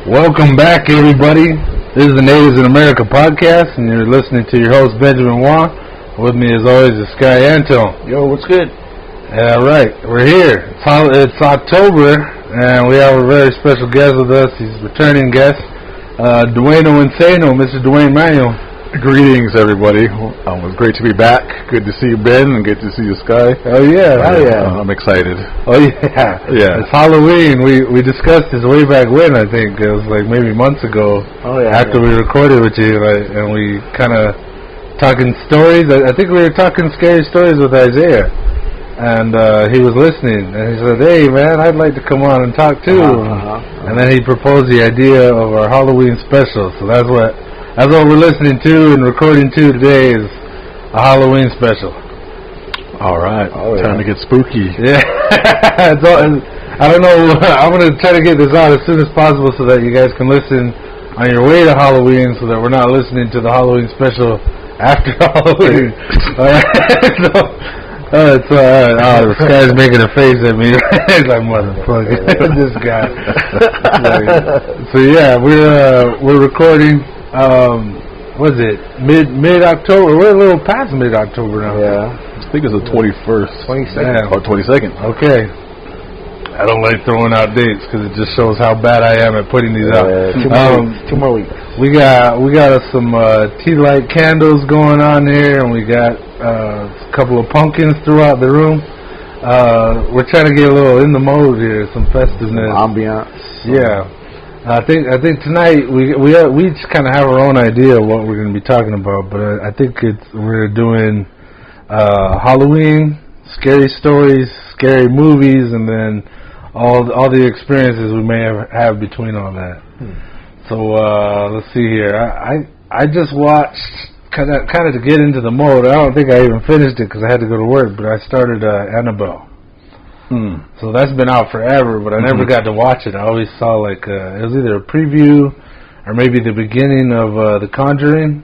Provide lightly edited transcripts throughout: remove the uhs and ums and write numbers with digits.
Welcome back, everybody. This is the Natives in America podcast, and you're listening to your host, Benjamin Wong. With me, as always, is Sky Anton. Yo, what's good? Yeah, right. We're here. It's October, and we have a very special guest with us. He's a returning guest, Dwayno Insano, Mr. Dwayne Manuel. Greetings, everybody. It was great to be back. Good to see you, Ben, and good to see you, Sky. Oh, yeah. I'm excited. Oh, yeah. Yeah. It's Halloween. We discussed this way back when, I think. It was like maybe months ago. Oh, yeah. After we recorded with you, and we kind of talking stories. I think we were talking scary stories with Isaiah. And he was listening. And he said, hey, man, I'd like to come on and talk, too. And then he proposed the idea of our Halloween special. So that's what we're listening to and recording to today is a Halloween special. All right. Time to get spooky. Yeah. I don't know. I'm going to try to get this out as soon as possible so that you guys can listen on your way to Halloween so that we're not listening to the Halloween special after Halloween. It's this guy's making a face at me. He's like, motherfucker, this guy. So yeah, we're recording. What is it? Mid-October. We're a little past mid-October now. Yeah. I think it's the 21st. 22nd. Or 22nd. Okay. I don't like throwing out dates because it just shows how bad I am at putting these out. 2 more weeks. We got some tea light candles going on here, and we got a couple of pumpkins throughout the room. We're trying to get a little in the mode here, some festiveness, Ambiance. Yeah. I think tonight we each kind of have our own idea of what we're going to be talking about, but I think we're doing Halloween, scary stories, scary movies, and then all the experiences we may have between all that. So let's see here. I just watched kind of to get into the mode. I don't think I even finished it because I had to go to work, but I started Annabelle. So that's been out forever, but I never got to watch it. I always saw it was either a preview or maybe the beginning of The Conjuring.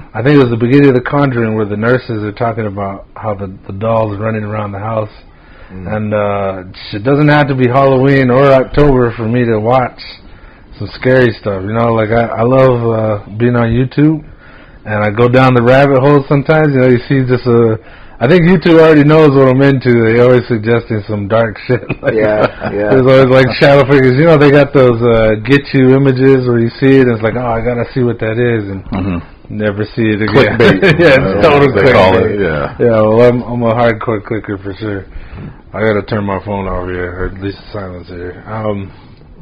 I think it was the beginning of The Conjuring where the nurses are talking about how the doll's running around the house. And it doesn't have to be Halloween or October for me to watch some scary stuff. You know, like I love being on YouTube, and I go down the rabbit hole sometimes. You know, you see just I think YouTube already knows what I'm into. They always suggesting some dark shit. Yeah. There's always like shadow figures. You know, they got those get you images where you see it and it's like, oh, I gotta see what that is, and never see it again. Clickbait. Yeah, it's total they call clickbait. it. Yeah. Yeah, well, I'm a hardcore clicker for sure. I gotta turn my phone off here, or at least silence here.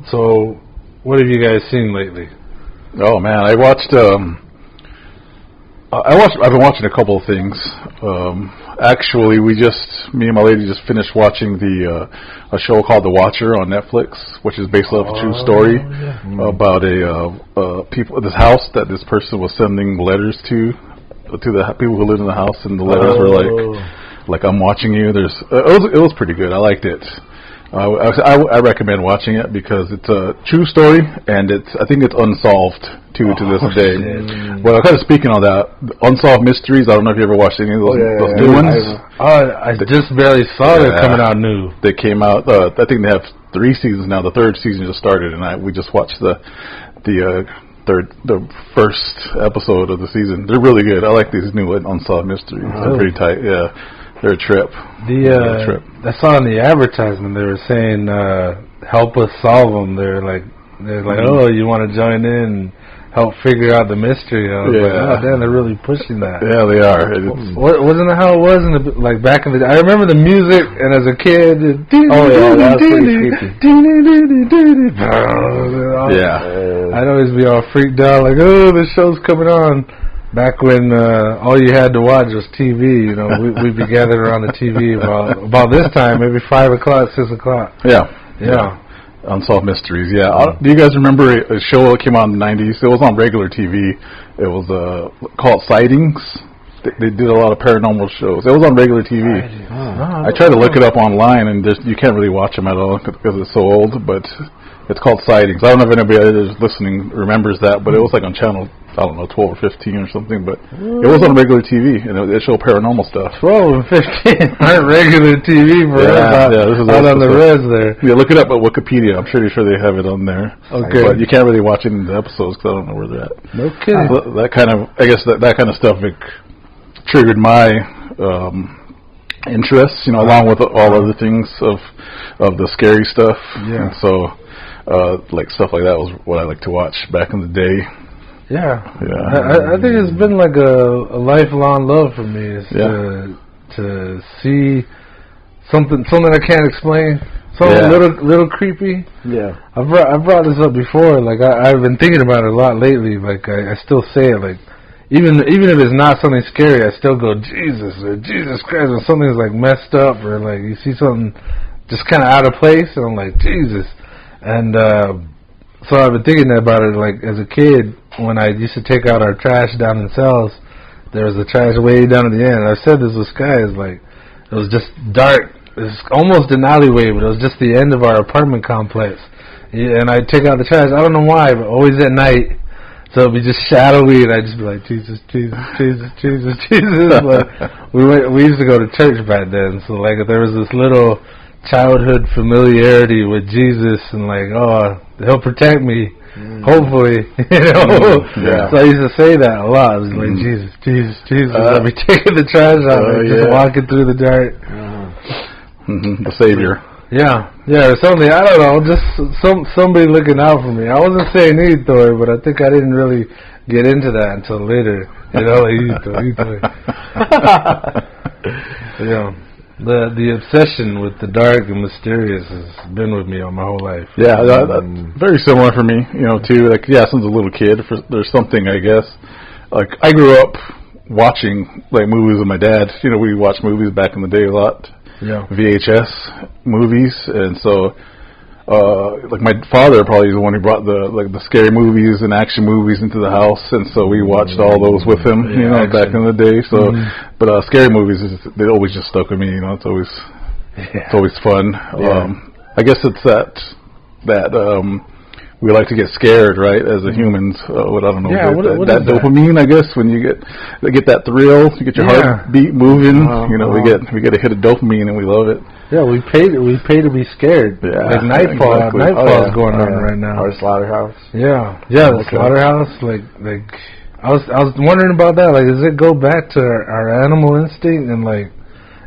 So, what have you guys seen lately? Oh man, I've been watching a couple of things. Actually, me and my lady just finished watching a show called The Watcher on Netflix, which is based off a true story about this house that this person was sending letters to the people who lived in the house, and the letters were like I'm watching you. It was pretty good. I liked it. I recommend watching it because it's a true story, and I think it's unsolved to this day. Well, kind of speaking on that, unsolved mysteries. I don't know if you ever watched any of those new ones. I just barely saw it coming out new. They came out. I think they have 3 seasons now. The 3rd season just started, and we just watched the first episode of the season. They're really good. I like these new unsolved mysteries. They're pretty tight. Yeah. They're a trip. I saw in the advertisement they were saying, "Help us solve them." They're like, "Oh, you want to join in and help figure out the mystery?" I was like, "Oh, damn, they're really pushing that." Yeah, they are. Wasn't that how it was back in the? I remember the music, and as a kid, that was pretty creepy. Yeah, I'd always be all freaked out, like, "Oh, the show's coming on." Back when all you had to watch was TV, you know, we'd be gathered around the TV about this time, maybe 5 o'clock, 6 o'clock. Yeah. Unsolved Mysteries, yeah. Do you guys remember a show that came out in the 90s? It was on regular TV. It was called Sightings. they did a lot of paranormal shows. It was on regular TV. I tried to look it up online, and you can't really watch them at all because it's so old. But it's called Sightings. I don't know if anybody that's listening remembers that, but it was like on channel, I don't know, 12 or 15 or something. But it was on regular TV, and it showed paranormal stuff. 12 and 15 aren't regular TV for us. This is out on the res there. Yeah, look it up at Wikipedia. I'm pretty sure they have it on there. Okay. But you can't really watch any of the episodes because I don't know where they're at. No kidding. That kind of, I guess that kind of stuff triggered my interest, along with all other things of the scary stuff. Yeah. And so, like stuff like that was what I like to watch back in the day. Yeah. I think it's been like a lifelong love for me is to see something I can't explain. Something little creepy. Yeah. I've brought this up before. Like I've been thinking about it a lot lately. Like I still say it. Like even if it's not something scary, I still go Jesus or Jesus Christ when something's like messed up or like you see something just kind of out of place and I'm like Jesus. And so I've been thinking about it. Like as a kid, when I used to take out our trash down in cells, there was the trash way down at the end. I've said this with Sky. Is like it was just dark. It was almost an alleyway, but it was just the end of our apartment complex. Yeah, and I'd take out the trash. I don't know why, but always at night. So it'd be just shadowy, and I'd just be like, Jesus, Jesus, Jesus, Jesus, Jesus. Like, we used to go to church back then, so like there was this little childhood familiarity with Jesus, and like, oh, he'll protect me. Hopefully, So I used to say that a lot. I was like, Jesus, Jesus, Jesus. I'd be taking the trash out, just walking through the dirt. The Savior. Yeah, something, I don't know, just somebody looking out for me. I wasn't saying Itoy, but I think I didn't really get into that until later. Itoy. The obsession with the dark and mysterious has been with me all my whole life. Yeah, that's very similar for me, too. Like, since a little kid, there's something, I guess. Like, I grew up watching, like, movies with my dad. We watched movies back in the day a lot. Yeah. VHS movies, and so like my father probably is the one who brought the scary movies and action movies into the house, and so we watched all those with him, back in the day. So, but scary movies they always just stuck with me. It's always fun. I guess it's that we like to get scared, right, as a humans. I don't know. Yeah, what that dopamine, I guess, when you get that thrill, you get your heartbeat moving. We get a hit of dopamine, and we love it. Yeah, we pay to be scared. Yeah, like Nightfall. Exactly. Nightfall is going on right now. Or Slaughterhouse. Yeah, the Slaughterhouse. Like I was wondering about that. Like, does it go back to our animal instinct and like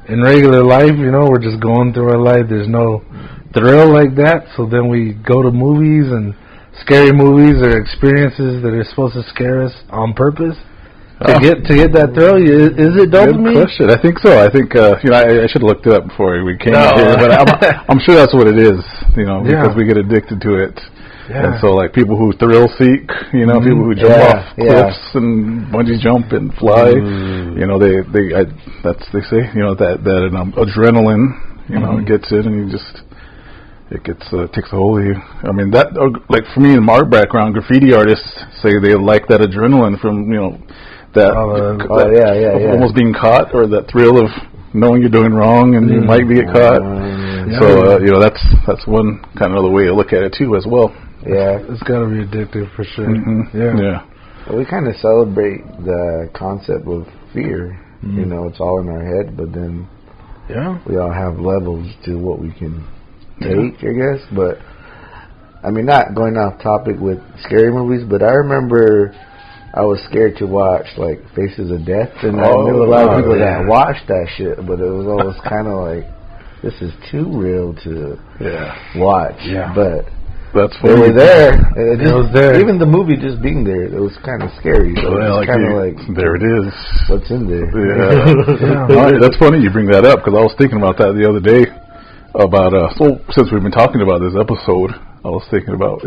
in regular life? We're just going through our life. There's no thrill like that. So then we go to movies and scary movies or experiences that are supposed to scare us on purpose to get that thrill. Is it dopamine? Good question. I think so. I think I should have looked it up before we came here, but I'm sure that's what it is. Because we get addicted to it. Yeah. And so, like, people who thrill seek, people who jump off cliffs and bungee jump and fly, they say that adrenaline, gets it, and you just. It takes a hold of you. I mean, that, like for me in my background, graffiti artists say they like that adrenaline from, almost being caught, or that thrill of knowing you're doing wrong and you might get caught. So, that's one kind of the way to look at it too as well. Yeah. It's got to be addictive for sure. Yeah. Well, we kind of celebrate the concept of fear. It's all in our head, but then we all have levels to what we can take, I guess. But I mean, not going off topic with scary movies, but I remember I was scared to watch like Faces of Death, and I knew a lot of people that watched that shit, but it was always kind of like, this is too real to watch. But that's funny. They were there. It was there. Even the movie just being there, it was kind of scary. So it was kind of like, there it is. What's in there? That's funny you bring that up, because I was thinking about that the other day. Since we've been talking about this episode, I was thinking about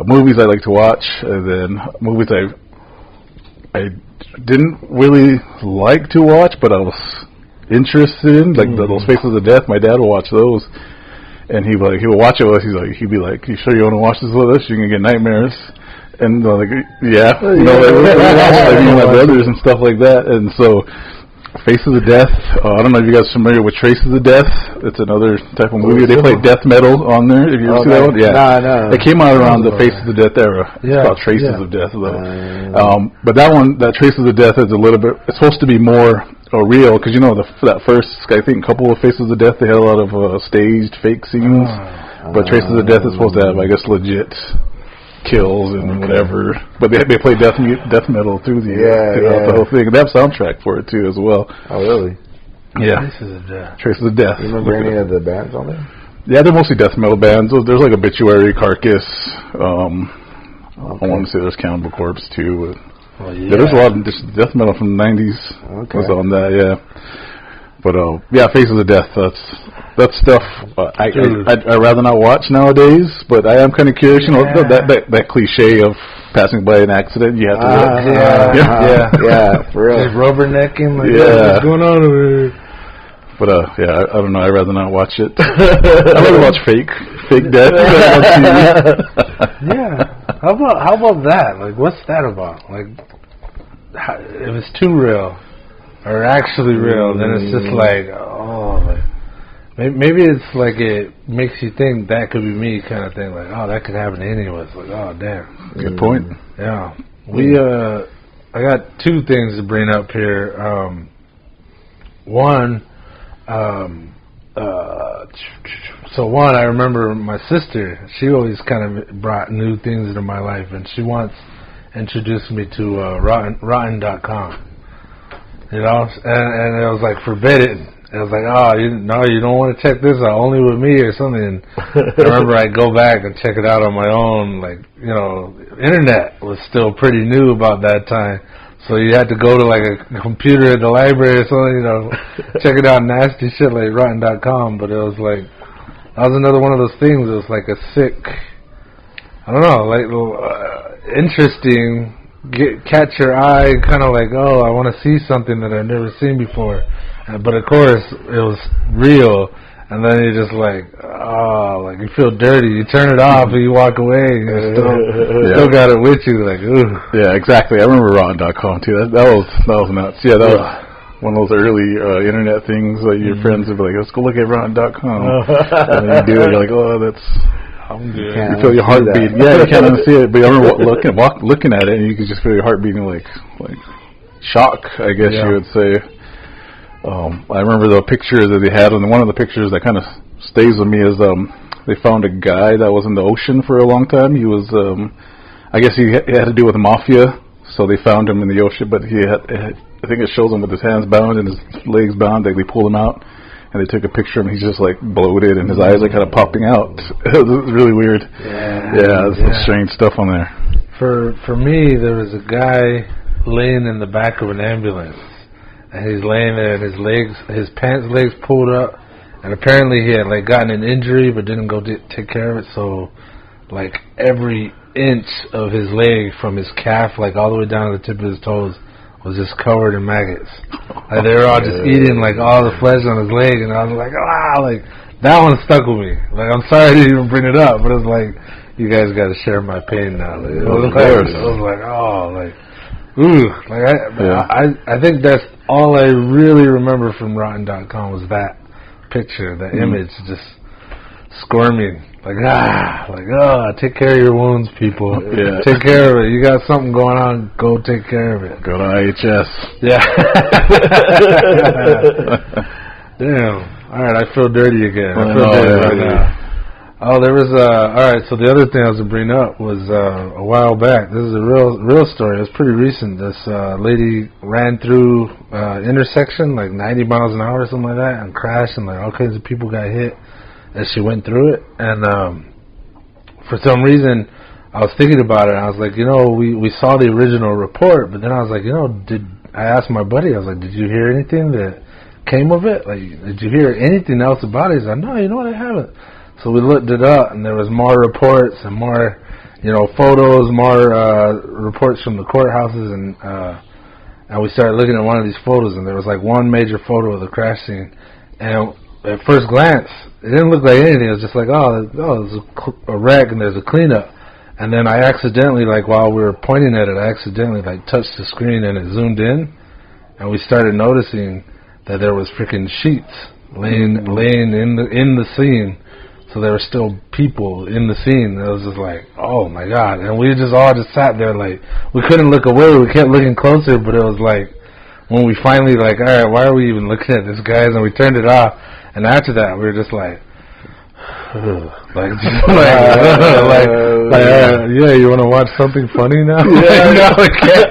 movies I like to watch, and then movies I didn't really like to watch, but I was interested in, like those Faces of Death. My dad will watch those, and he would watch it with us. He'd be like, "You sure you want to watch this with us? You're gonna get nightmares." And like, yeah, you know, like, we watched like, my brothers and stuff like that. And so, Faces of Death. I don't know if you guys are familiar with Traces of Death. It's another type of movie. They play death metal on there. If you ever see that one, yeah. No. It came out around the Faces of Death era. It's called Traces of Death, though. But that one, that Traces of Death, is a little bit. It's supposed to be more real, because you know that first, I think, couple of Faces of Death, they had a lot of staged fake scenes. But Traces of Death is supposed to have, I guess, legit kills and whatever, but they play death metal through the whole thing. They have soundtrack for it too as well. Oh really? Yeah. Traces of Death. You remember any of the bands on there? Yeah, they're mostly death metal bands. There's like Obituary, Carcass. I want to say there's Cannibal Corpse too. There's a lot of death metal from the 90s. Was on that, yeah. But Faces of Death. That's stuff I'd rather not watch nowadays, but I am kind of curious. You know, that cliche of passing by an accident, you have to for real. Just rubbernecking, like, what's going on over here? But I don't know. I'd rather not watch it. I'd rather watch fake death. How about that? Like, what's that about? Like, if it's too real or actually real, then it's just like, maybe it's like it makes you think that could be me kind of thing. Like, that could happen to any of us. Like, damn. Good point. Yeah. I got two things to bring up here. One, I remember my sister, she always kind of brought new things into my life, and she once introduced me to rotten.com. You know, and it was like forbidden. It was like, you don't want to check this out, only with me or something. And I remember I'd go back and check it out on my own. Like, you know, internet was still pretty new about that time. So you had to go to like a computer at the library or something, you know, check it out, nasty shit like rotten.com. But it was like, that was another one of those things. It was like a sick, I don't know, like interesting, catch your eye, kind of like, I want to see something that I've never seen before. But of course, it was real, and then you're just like, like you feel dirty. You turn it off and you walk away, and you still got it with you, like, ooh. Yeah, exactly. I remember Rotten.com too. That was nuts. Yeah, that was one of those early internet things that your friends would be like, let's go look at Rotten.com. And then you do it, you're like, that's. You feel your heart beating. Yeah, you can't unsee it, but I remember looking at it, and you could just feel your heart beating, like shock, I guess you would say. I remember the picture that they had, and one of the pictures that kind of stays with me is they found a guy that was in the ocean for a long time. He was, I guess he had to do with the mafia, so they found him in the ocean, but I think it shows him with his hands bound and his legs bound. They pulled him out, and they took a picture of him. He's just like bloated, and his eyes are kind of popping out. It was really weird. There's some strange stuff on there. For me, there was a guy laying in the back of an ambulance. And he's laying there, and his pants legs pulled up, and apparently he had like gotten an injury, but didn't go take care of it. So, like every inch of his leg from his calf, like all the way down to the tip of his toes, was just covered in maggots. Like they were all just eating like all the flesh on his leg, and I was like, like that one stuck with me. Like, I'm sorry to even bring it up, but it was like, you guys got to share my pain now. Like, it was like, ooh, like I think that's all I really remember from Rotten.com was that picture, that image, just squirming, take care of your wounds, people. Yeah. Take care of it. You got something going on, go take care of it. Go to IHS. Yeah. Damn. All right, I feel dirty again. I feel dirty right now. There was all right. So the other thing I was going to bring up was a while back. This is a real story. It was pretty recent. This lady ran through intersection like 90 miles an hour or something like that, and crashed, and like all kinds of people got hit as she went through it. And for some reason, I was thinking about it. And I was like, we saw the original report, but then I was like, I asked my buddy. I was like, did you hear anything that came of it? Like, did you hear anything else about it? He's like, no, I haven't. So we looked it up, and there was more reports and more, photos, more reports from the courthouses, and we started looking at one of these photos, and there was like one major photo of the crash scene, and at first glance, it didn't look like anything. It was just like, there's a wreck and there's a cleanup. And then I accidentally, like, while we were pointing at it, I accidentally, like, touched the screen and it zoomed in. And we started noticing that there was freaking sheets laying in the scene. So there were still people in the scene. It was just like, oh my God. And we just all just sat there like, we couldn't look away. We kept looking closer, but it was like, when we finally like, all right, why are we even looking at this, guys? And we turned it off. And after that, we were just like, yeah, you want to watch something funny now? Yeah, no, I can't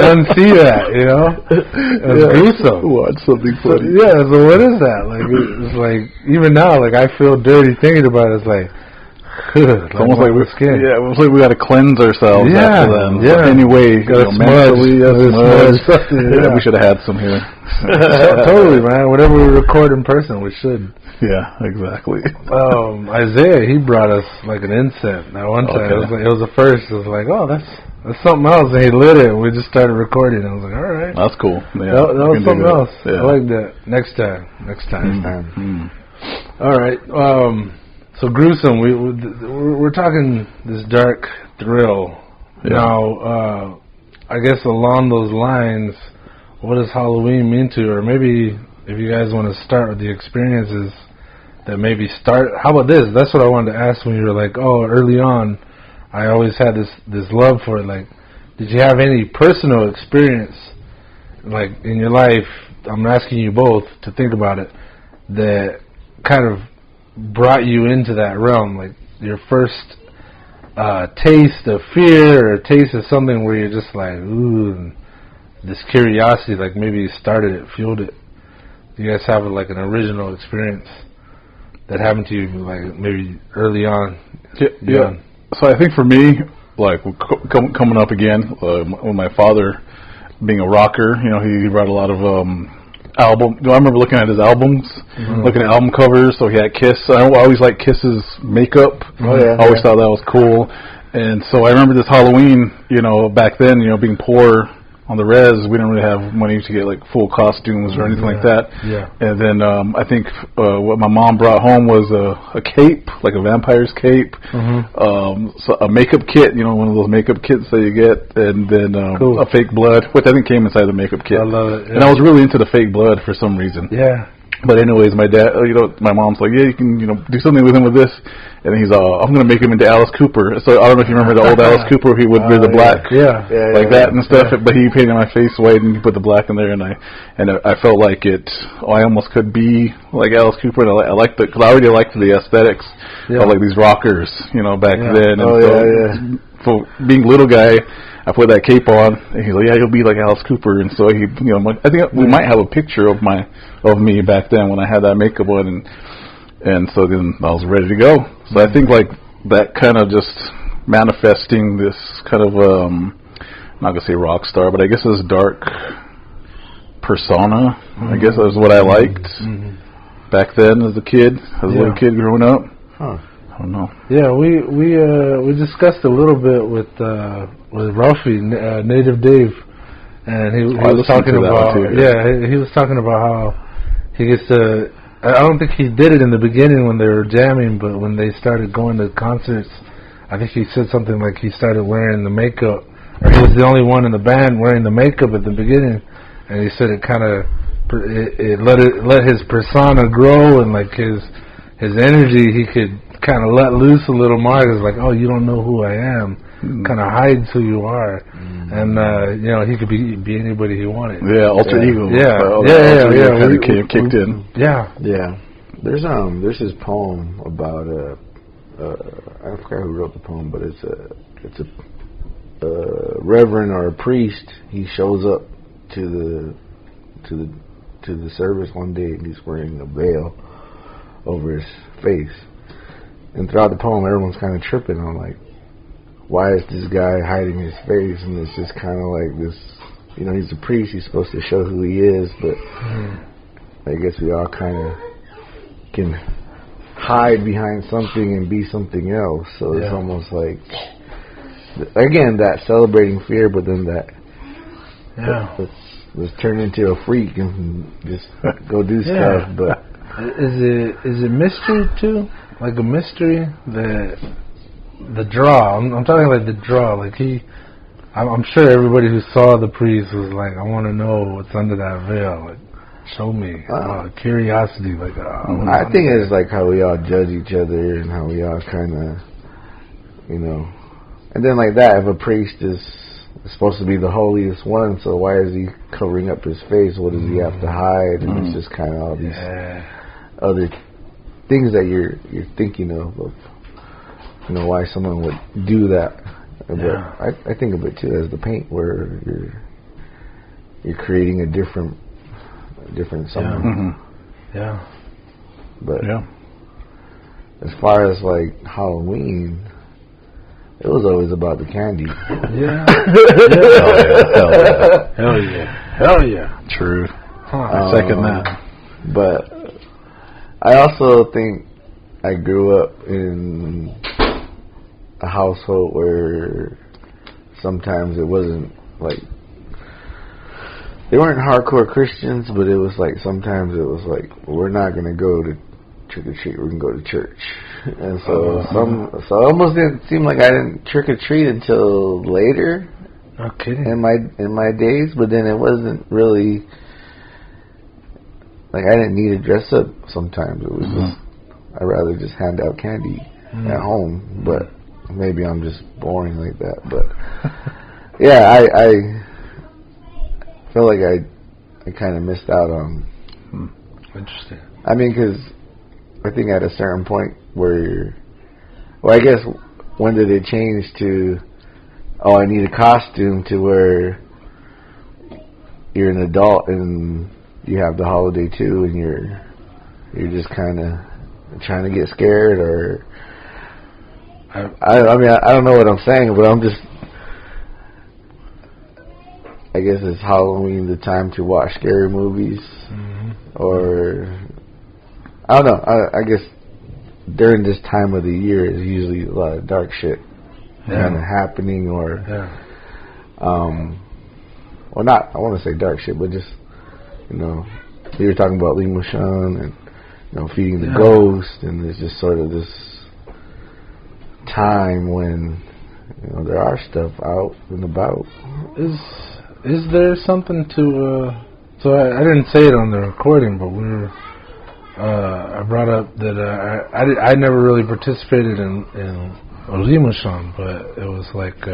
unsee that, you know? It's gruesome. Watch something funny. Yeah, so what is that? Like, it's like, even now, like, I feel dirty thinking about it. It's like, it's almost like we're skin. Yeah, almost like we got to cleanse ourselves after them. Yeah. Anyway, mentally, we should have had some here. Totally, man. Whatever we record in person, we should. Yeah, exactly. Isaiah, he brought us like an incense. That one time, it was the first. It was like, oh, that's something else. And he lit it. And we just started recording. I was like, all right, that's cool. Yeah, that was something else. Yeah. I like that. Next time. All right. So gruesome. We're talking this dark thrill. Yeah. Now, I guess along those lines, what does Halloween mean to you? Or maybe if you guys want to start with the experiences that maybe start. How about this? That's what I wanted to ask when you were like, oh, early on, I always had this love for it. Like, did you have any personal experience, like in your life? I'm asking you both to think about it. That kind of brought you into that realm, like your first taste of fear or taste of something where you're just like, ooh, this curiosity, like maybe you started it, fueled it. Do you guys have like an original experience that happened to you, like maybe early on? Yeah. So I think for me, like coming up again, with my father being a rocker, you know, he brought a lot of album. I remember looking at his albums, looking at album covers. So he had Kiss. I always liked Kiss's makeup. I always thought that was cool. And so I remember this Halloween, you know, back then, you know, being poor on the res, we didn't really have money to get like full costumes or anything like that. Yeah. And then I think what my mom brought home was a cape, like a vampire's cape, so a makeup kit, you know, one of those makeup kits that you get, and then a fake blood, which I think came inside the makeup kit. I love it. Yeah. And I was really into the fake blood for some reason. Yeah. But anyways, my dad, you know, my mom's like, yeah, you can, you know, do something with him with this. And he's, I'm going to make him into Alice Cooper. So I don't know if you remember the old Alice Cooper. He would wear the black, that and stuff. Yeah. But he painted my face white and he put the black in there. And I felt like I almost could be like Alice Cooper. And I liked because I already liked the aesthetics of like these rockers, you know, back then. And so being little guy, I put that cape on, and he's like, yeah, you'll be like Alice Cooper. And so he, you know, I think we might have a picture of me back then when I had that makeup on, and so then I was ready to go. So I think like that kind of just manifesting this kind of, I'm not going to say rock star, but I guess this dark persona, I guess that was what I liked back then as a kid, as a little kid growing up. I don't know. Yeah, we discussed a little bit with Ralphie, Native Dave, and he was talking about he was talking about how he gets to. I don't think he did it in the beginning when they were jamming, but when they started going to concerts, I think he said something like he started wearing the makeup, or he was the only one in the band wearing the makeup at the beginning, and he said it kind of it let his persona grow, and like his energy he could kind of let loose a little more. It's like, oh, you don't know who I am. Kind of hides who you are, and you know, he could be anybody he wanted. Yeah, alter ego. Yeah. Kicked in. Yeah. There's this poem about I forgot who wrote the poem, but it's a reverend or a priest. He shows up to the service one day, and he's wearing a veil over his face. And throughout the poem, everyone's kind of tripping on like, why is this guy hiding his face? And it's just kind of like this, you know, he's a priest, he's supposed to show who he is, but I guess we all kind of can hide behind something and be something else. So it's almost like, again, that celebrating fear, but then that let's turn into a freak and just go do stuff. But is it mystery too? Like a mystery that the draw. I'm talking like the draw. Like I'm sure everybody who saw the priest was like, I want to know what's under that veil. Like, show me. Curiosity. Like, I think it's like how we all judge each other and how we all kind of, you know. And then like that, if a priest is supposed to be the holiest one, so why is he covering up his face? What does he have to hide? And it's just kind of all these other things that you're thinking of, you know, why someone would do that. But I think of it too as the paint, where you're creating a different someone. But as far as like Halloween, it was always about the candy. Hell yeah. True. Second that. But I also think I grew up in a household where sometimes it wasn't like, they weren't hardcore Christians, but it was like sometimes it was like, we're not going to go to trick or treat, we're going to go to church. And so so it almost didn't seem like I didn't trick or treat until later. No kidding. In my days, but then it wasn't really like I didn't need to dress up sometimes. It was just, I'd rather just hand out candy at home, but maybe I'm just boring like that. But yeah, I feel like I kind of missed out on. Interesting. I mean, because I think at a certain point where, well, I guess when did it change to, oh, I need a costume, to where you're an adult and you have the holiday too, and you're just kind of trying to get scared, or I mean I don't know what I'm saying, but I'm just, I guess it's Halloween the time to watch scary movies, or I don't know. I guess during this time of the year is usually a lot of dark shit kind of happening, or well, not, I want to say dark shit, but just, you know, you were talking about Lee Mushon and, you know, feeding the ghost, and there's just sort of this time when, you know, there are stuff out and about. Is there something to so I didn't say it on the recording, but I brought up that I never really participated in Lee Mushon, but it was like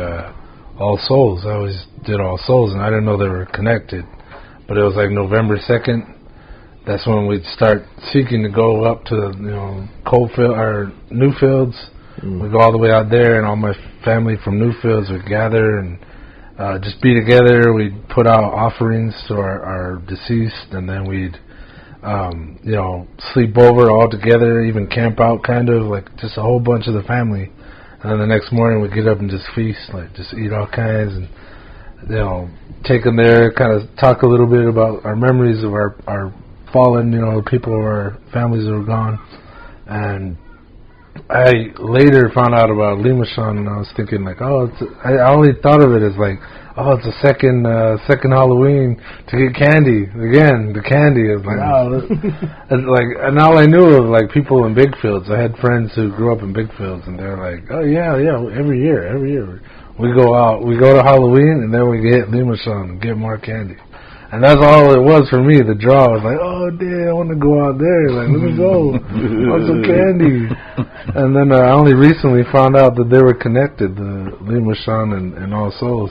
All Souls. I always did All Souls, and I didn't know they were connected. But it was like November 2nd. That's when we'd start seeking to go up to, you know, Coalfield or Newfields. We go all the way out there, and all my family from Newfields would gather and just be together. We'd put out offerings to our deceased, and then we'd, you know, sleep over all together, even camp out, kind of like just a whole bunch of the family. And then the next morning we'd get up and just feast, like just eat all kinds, and, you know, take them there, kind of talk a little bit about our memories of our fallen, you know, people of our families that were gone. And I later found out about Lee Mushon, and I was thinking like, oh, I only thought of it as like, oh, it's a second Halloween to get candy again. The candy is like, oh, it's like, and all I knew of like people in big fields. I had friends who grew up in big fields, and they're like, oh yeah, every year we go out, we go to Halloween, and then we get Lee Mushon and get more candy. And that's all it was for me. The draw was like, oh, damn, I want to go out there. Like, let me go. I want some candy. And then I only recently found out that they were connected, the Lee Mushon and All Souls.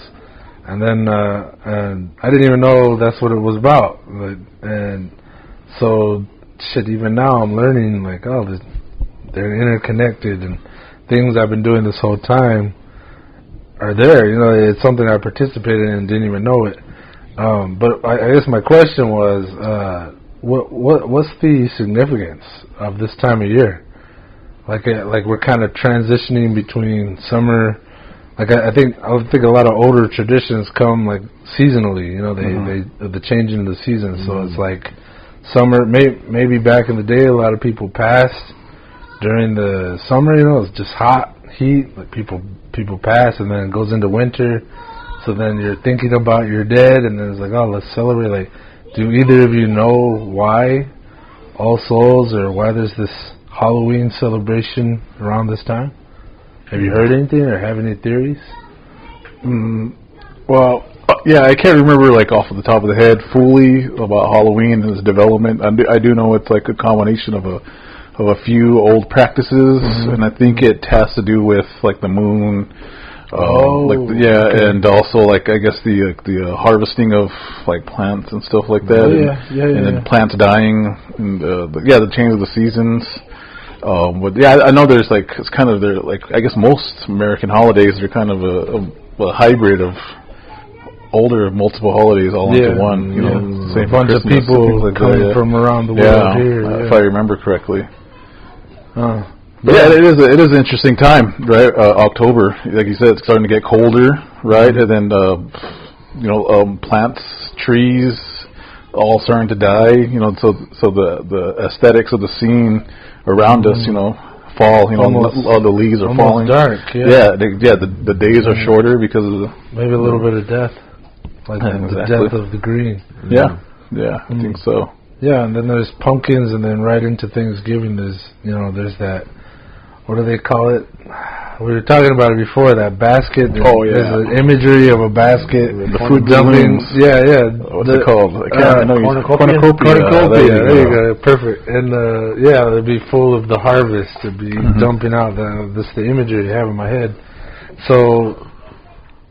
And then and I didn't even know that's what it was about. Like, and so, shit, even now I'm learning, like, oh, they're interconnected, and things I've been doing this whole time are there. You know, it's something I participated in and didn't even know it. But I guess my question was, what's the significance of this time of year? Like we're kind of transitioning between summer. Like I think a lot of older traditions come like seasonally. You know, the changing of the seasons. So it's like summer. Maybe back in the day, a lot of people passed during the summer. You know, it's just hot, heat. Like people pass, and then it goes into winter. So then you're thinking about your dead, and then it's like, oh, let's celebrate. Like, do either of you know why All Souls, or why there's this Halloween celebration around this time? Have you heard anything or have any theories? Well, yeah, I can't remember like off the top of the head fully about Halloween and its development. I do know it's like a combination of a few old practices, and I think it has to do with like the moon. And also like I guess the harvesting of like plants and stuff like that. And then plants dying, and the change of the seasons. But yeah, I know there's like it's kind of like I guess most American holidays are kind of a hybrid of older multiple holidays all into one. You know, same bunch of people like coming from around the world here. If I remember correctly. Yeah, it is an interesting time, right? October, like you said, it's starting to get colder, right? And then plants, trees, all starting to die. You know, so the aesthetics of the scene around us, you know, fall. You know, all the leaves are falling. Dark. The days are shorter because of maybe a little bit of death, like the death of the green. Yeah, I think so. Yeah, and then there's pumpkins, and then right into Thanksgiving, there's that. What do they call it? We were talking about it before, that basket. There's an imagery of a basket. The food dumpings. What's it called? Cornucopia. There you go. Perfect. And, it'd be full of the harvest. It'd be dumping out. This the imagery I have in my head. So,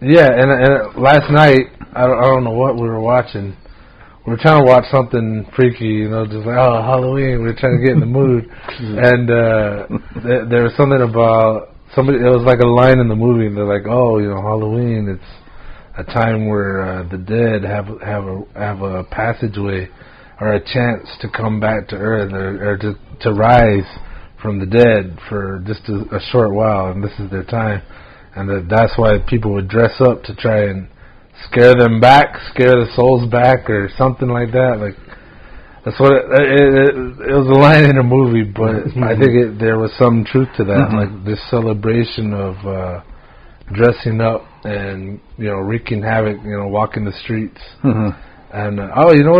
and last night, I don't know what we were watching. We were trying to watch something freaky, you know, just like, Halloween. We were trying to get in the mood. And there was something about it was like a line in the movie, and they're like, Halloween, it's a time where the dead have a passageway or a chance to come back to earth or to rise from the dead for just a short while, and this is their time. And that's why people would dress up to try and scare the souls back or something like that. Like that's what it was a line in a movie, but I think there was some truth to that. Like this celebration of dressing up and wreaking havoc, walking the streets. And you know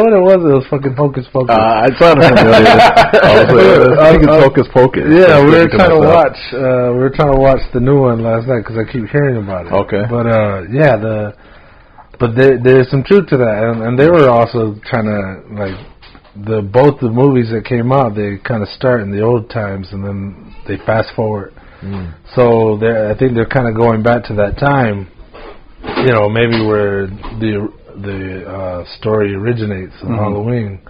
what it was? It was fucking Hocus Pocus. I thought it was I think it's Hocus Pocus. Yeah, we were trying to watch the new one last night because I keep hearing about it. Okay. But there's some truth to that, and they were also trying to both the movies that came out, they kind of start in the old times and then they fast forward. So I think they're kind of going back to that time. Maybe where the story originates of Halloween.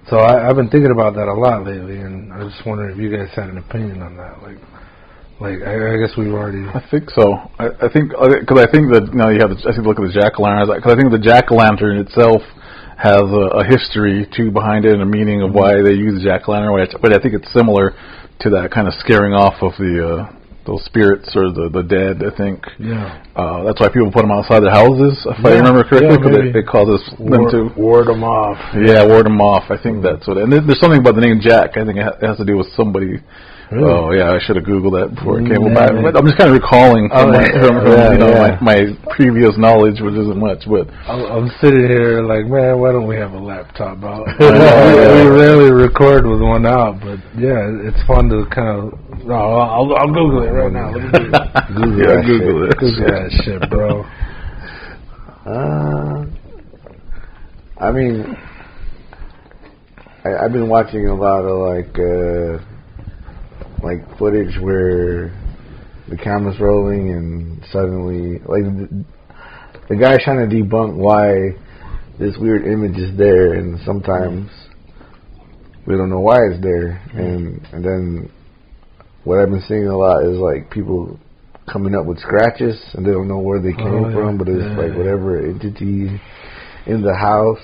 So I've been thinking about that a lot lately, and I was just wondering if you guys had an opinion on that. Like I guess we've already. I think so. I think because I think that you have to look at the jack-o'-lantern, because I think the jack-o'-lantern itself has a history too behind it and a meaning of why they use the jack-o'-lantern. But I think it's similar to that kind of scaring off of those spirits or the dead, I think. Yeah. That's why people put them outside their houses, if I remember correctly, because it causes them to ward them off. Yeah, ward them off. I think that's what. And there's something about the name Jack. I think it has to do with somebody. Really? Oh yeah, I should have Googled that before it came about. But I'm just kind of recalling from my previous knowledge, which isn't much. But I'm sitting here like, man, why don't we have a laptop out? We rarely record with one out, but yeah, it's fun to kind of. I'll Google it right now. Let me do it. Google it. Google that shit, bro. I mean, I've been watching a lot of like footage where the camera's rolling and suddenly, like, the guy's trying to debunk why this weird image is there, and sometimes we don't know why it's there, and then what I've been seeing a lot is like people coming up with scratches and they don't know where they came from, but it's like whatever entity in the house,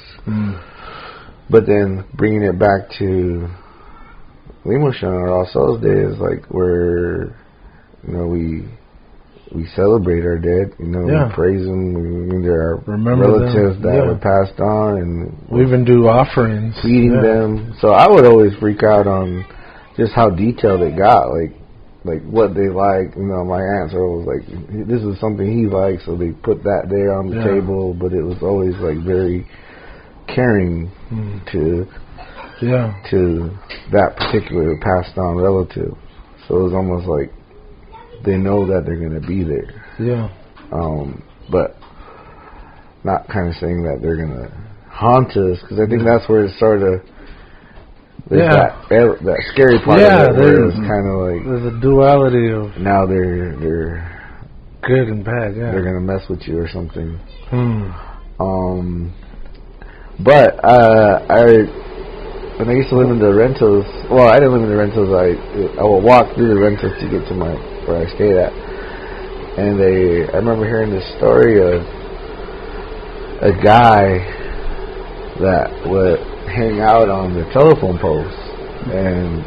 but then bringing it back to Limoshan or All Souls Day is like where we celebrate our dead, we praise them, there are relatives that were passed on, and we even do offerings, feeding them. So I would always freak out on just how detailed it got, like what they like. My answer was like, this is something he likes, so they put that there on the table, but it was always like very caring to that particular passed on relative. So it was almost like they know that they're going to be there. Yeah. But not kind of saying that they're going to haunt us, because I think that's where it sort of, that scary part of it, where it's kind of like, there's a duality of, now they're good and bad, they're going to mess with you or something. But when I used to live in the rentals, well, I didn't live in the rentals, I would walk through the rentals to get to where I stayed at. And I remember hearing this story of a guy that would hang out on the telephone post, and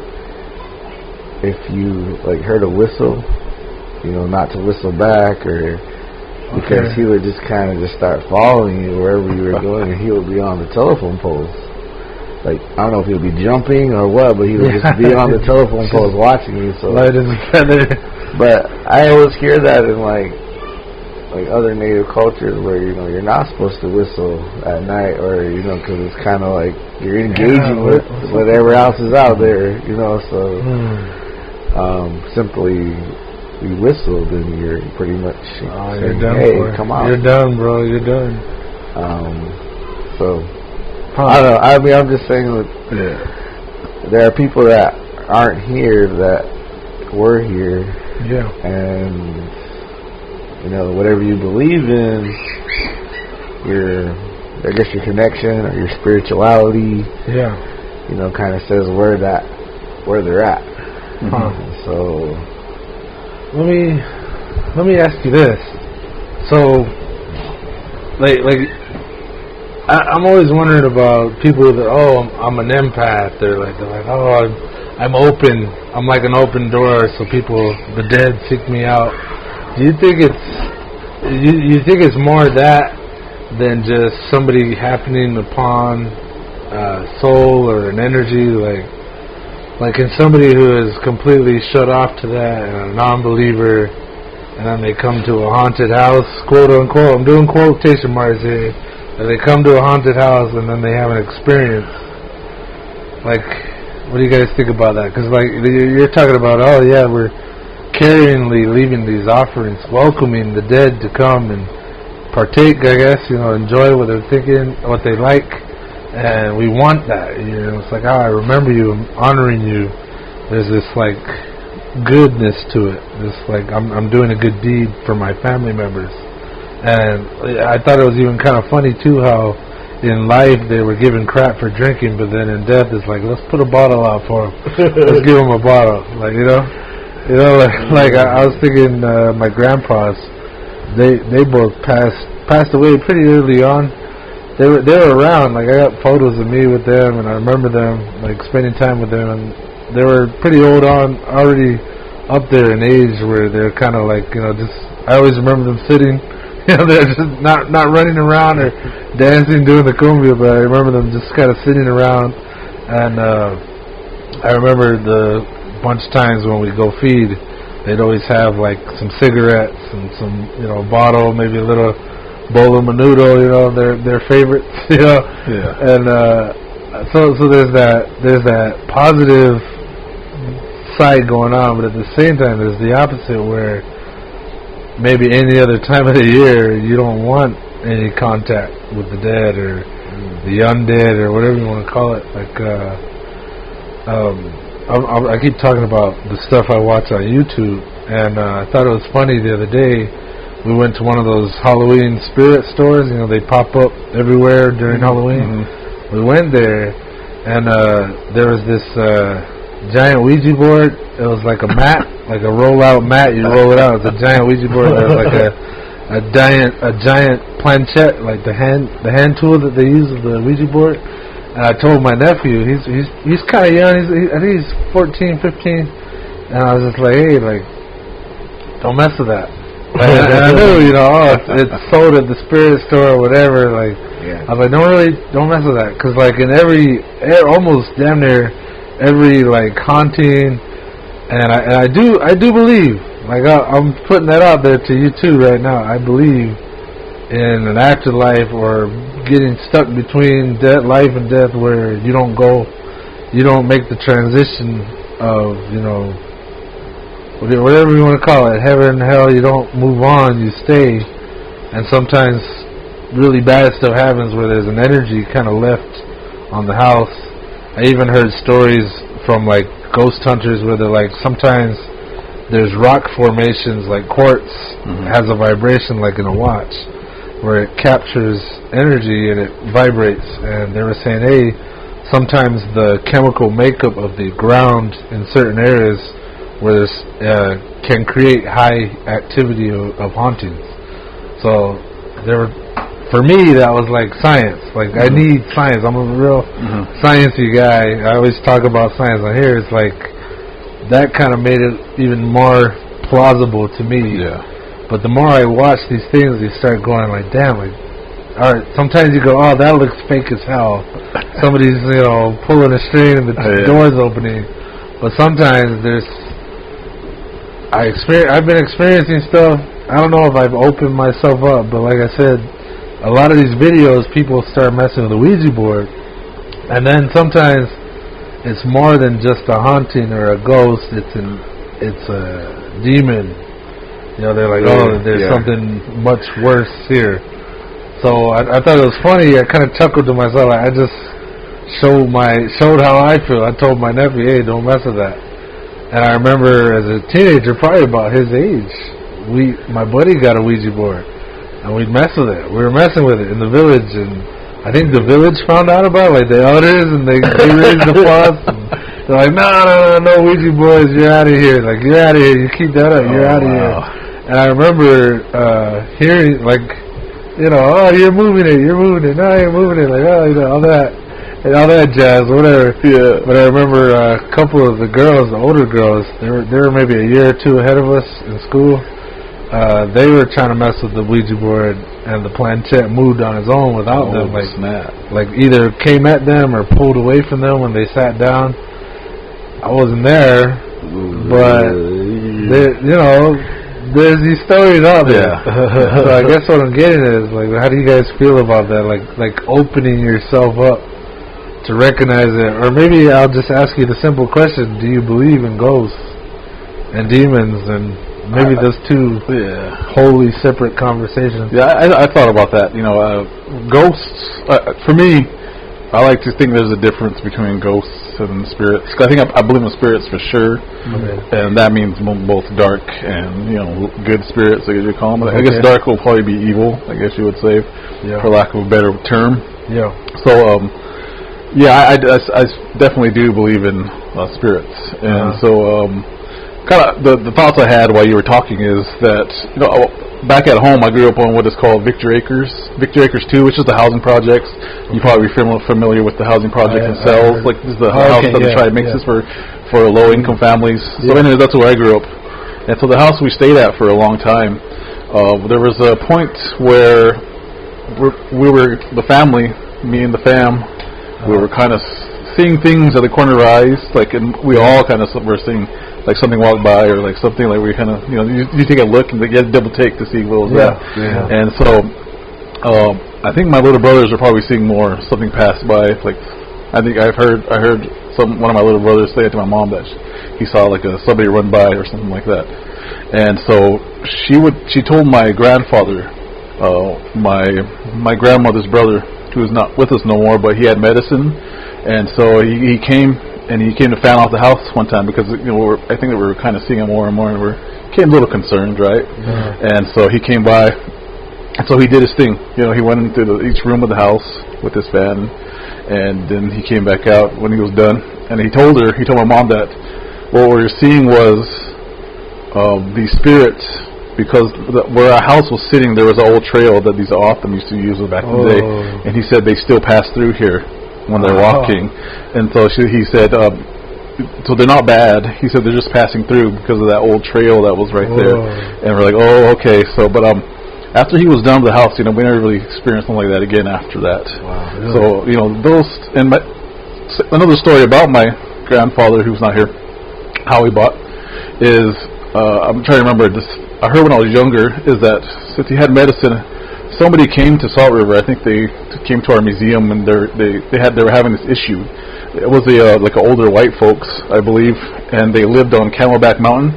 if you like heard a whistle, not to whistle back, or because he would just kind of just start following you wherever you were going, and he would be on the telephone post. Like, I don't know if he would be jumping or what, but he would just be on the telephone post watching you. So, light as a feather. But I always hear that in like other native cultures where you're not supposed to whistle at night, or because it's kind of like you're engaging with whatever else is out there, So simply you whistle, then you're pretty much saying, you're done. Hey, come on! You're done, bro. You're done. So I don't know. I mean, I'm just saying that there are people that aren't here that were here. Yeah. And whatever you believe in, I guess your connection or your spirituality, kind of says where they're at. So let me ask you this. So, I'm always wondering about people that, I'm an empath. They're like, I'm open. I'm like an open door, so the dead seek me out. Do you think it's more that than just somebody happening upon soul or an energy, like in somebody who is completely shut off to that and a non-believer, and then they come to a haunted house, quote unquote, I'm doing quotation marks here, and they come to a haunted house and then they have an experience. Like, what do you guys think about that? Because you're talking about, we're carryingly leaving these offerings, welcoming the dead to come and partake, I guess, enjoy what they're thinking, what they like, and we want that, it's like, I remember you, I'm honoring you. There's this goodness to it, this I'm doing a good deed for my family members. And I thought it was even kind of funny too how in life they were given crap for drinking, but then in death it's like, let's put a bottle out for them. Let's give them a bottle, I was thinking, my grandpas, they both passed away pretty early on. They were around. I got photos of me with them, and I remember them spending time with them. And they were pretty old on, already up there in age, where they're kind of just. I always remember them sitting. They're just not running around or dancing, doing the cumbia, but I remember them just kind of sitting around. And I remember the bunch of times when we go feed, they'd always have some cigarettes and some bottle, maybe a little bowl of menudo, their favorites, and so there's that positive side going on, but at the same time there's the opposite, where maybe any other time of the year you don't want any contact with the dead or the undead or whatever you want to call it. I keep talking about the stuff I watch on YouTube, and I thought it was funny the other day. We went to one of those Halloween spirit stores. They pop up everywhere during Halloween. We went there, and there was this giant Ouija board. It was like a mat, like a roll-out mat. You roll it out. It's a giant Ouija board. It was like a giant planchette, like the hand tool that they use with the Ouija board. And I told my nephew, he's kind of young. I think he's 14, 15. And I was just like, hey, don't mess with that. And I knew, it's sold at the spirit store or whatever. I was like, don't mess with that, because in almost damn near every haunting, and I do believe, I'm putting that out there to you too right now. I believe in an afterlife, or getting stuck between life and death, where you don't make the transition of whatever you want to call it, heaven and hell, you don't move on, you stay. And sometimes really bad stuff happens where there's an energy kind of left on the house. I even heard stories from like ghost hunters where they're like, sometimes there's rock formations like quartz has a vibration like in a watch where it captures energy and it vibrates. And they were saying, hey, sometimes the chemical makeup of the ground in certain areas where this can create high activity of hauntings. So there were, for me, that was like science. Like I need science. I'm a real sciencey guy. I always talk about science on here. It's like that kind of made it even more plausible to me. Yeah. But the more I watch these things, you start going like, damn, like, all right. Sometimes you go, oh, that looks fake as hell. Somebody's, pulling a string and the door's opening. But sometimes I've been experiencing stuff. I don't know if I've opened myself up, but like I said, a lot of these videos, people start messing with the Ouija board, and then sometimes it's more than just a haunting or a ghost. It's a demon. They're like, there's something much worse here. So I thought it was funny. I kind of chuckled to myself. I just showed how I feel. I told my nephew, hey, don't mess with that. And I remember as a teenager, probably about his age, my buddy got a Ouija board, and we'd mess with it. We were messing with it in the village, and I think the village found out about it, like the elders, and they raised the fuss. They're like, no, Ouija boards, you're out of here. Like, you're out of here. You keep that up, you're out of here. And I remember hearing, like, oh, you're moving it. No, you're moving it. Like, all that. And all that jazz, whatever. Yeah. But I remember a couple of the girls, the older girls, they were maybe a year or two ahead of us in school. They were trying to mess with the Ouija board, and the planchette moved on its own without them. Like, snap. Like either came at them or pulled away from them when they sat down. I wasn't there, but there's these stories out there. Yeah. So I guess what I'm getting is, like, how do you guys feel about that? Like opening yourself up to recognize it. Or maybe I'll just ask you the simple question, do you believe in ghosts and demons? And maybe those two wholly separate conversations. Yeah, I thought about that. Ghosts, for me, I like to think there's a difference between ghosts and spirits. I think I believe in spirits for sure, and that means both dark and good spirits, I guess you call them. I guess dark will probably be evil, I guess you would say, for lack of a better term. Yeah. So I definitely do believe in spirits, and so kind of the thoughts I had while you were talking is that back at home I grew up on what is called Victor Acres 2, which is the housing projects. You probably be familiar with the housing projects themselves. Like this is the house that they try to make this for low income families. So anyway, that's where I grew up, and so the house we stayed at for a long time. There was a point where we were the family, me and the fam. We were kind of seeing things at the corner of our eyes, and we all kind of were seeing, like something walk by, or like something like we kind of, you take a look and you had to double take to see what was there. Yeah. And so, I think my little brothers are probably seeing more. Something passed by. Like, I think I heard one of my little brothers say to my mom that he saw like somebody run by or something like that. And so she told my grandfather, my grandmother's brother, who is not with us no more, but he had medicine, and so he came to fan off the house one time because I think that we were kind of seeing him more and more, and we became a little concerned, right? Yeah. And so he came by, and so he did his thing. He went into each room of the house with his fan, and then he came back out when he was done, and he told my mom that what we were seeing was these spirits. Because where our house was sitting, there was an old trail that these Otham used to use back in the day, and he said they still pass through here when they're walking. And so he said, so they're not bad. He said they're just passing through because of that old trail that was right there. And we're like, okay. So, but after he was done with the house, we never really experienced something like that again after that. Wow. So those, and another story about my grandfather who's not here, how he bought, is I'm trying to remember this. I heard when I was younger is that since he had medicine, somebody came to Salt River. I think they came to our museum, and they were having this issue. It was like older white folks, I believe, and they lived on Camelback Mountain.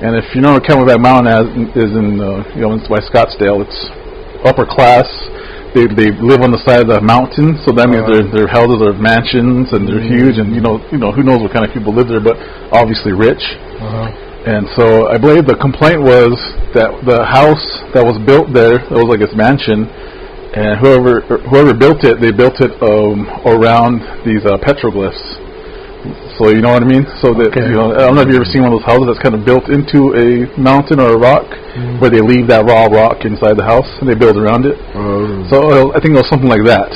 And if you know where Camelback Mountain is in, it's by Scottsdale. It's upper class. They live on the side of the mountain, so that means their houses are mansions and they're huge. And you know who knows what kind of people live there, but obviously rich. And so I believe the complaint was that the house that was built there, that was like its mansion, and whoever built it, they built it around these petroglyphs. So you know what I mean? So that I don't know if you've ever seen one of those houses that's kind of built into a mountain or a rock, where they leave that raw rock inside the house and they build around it. So I think it was something like that.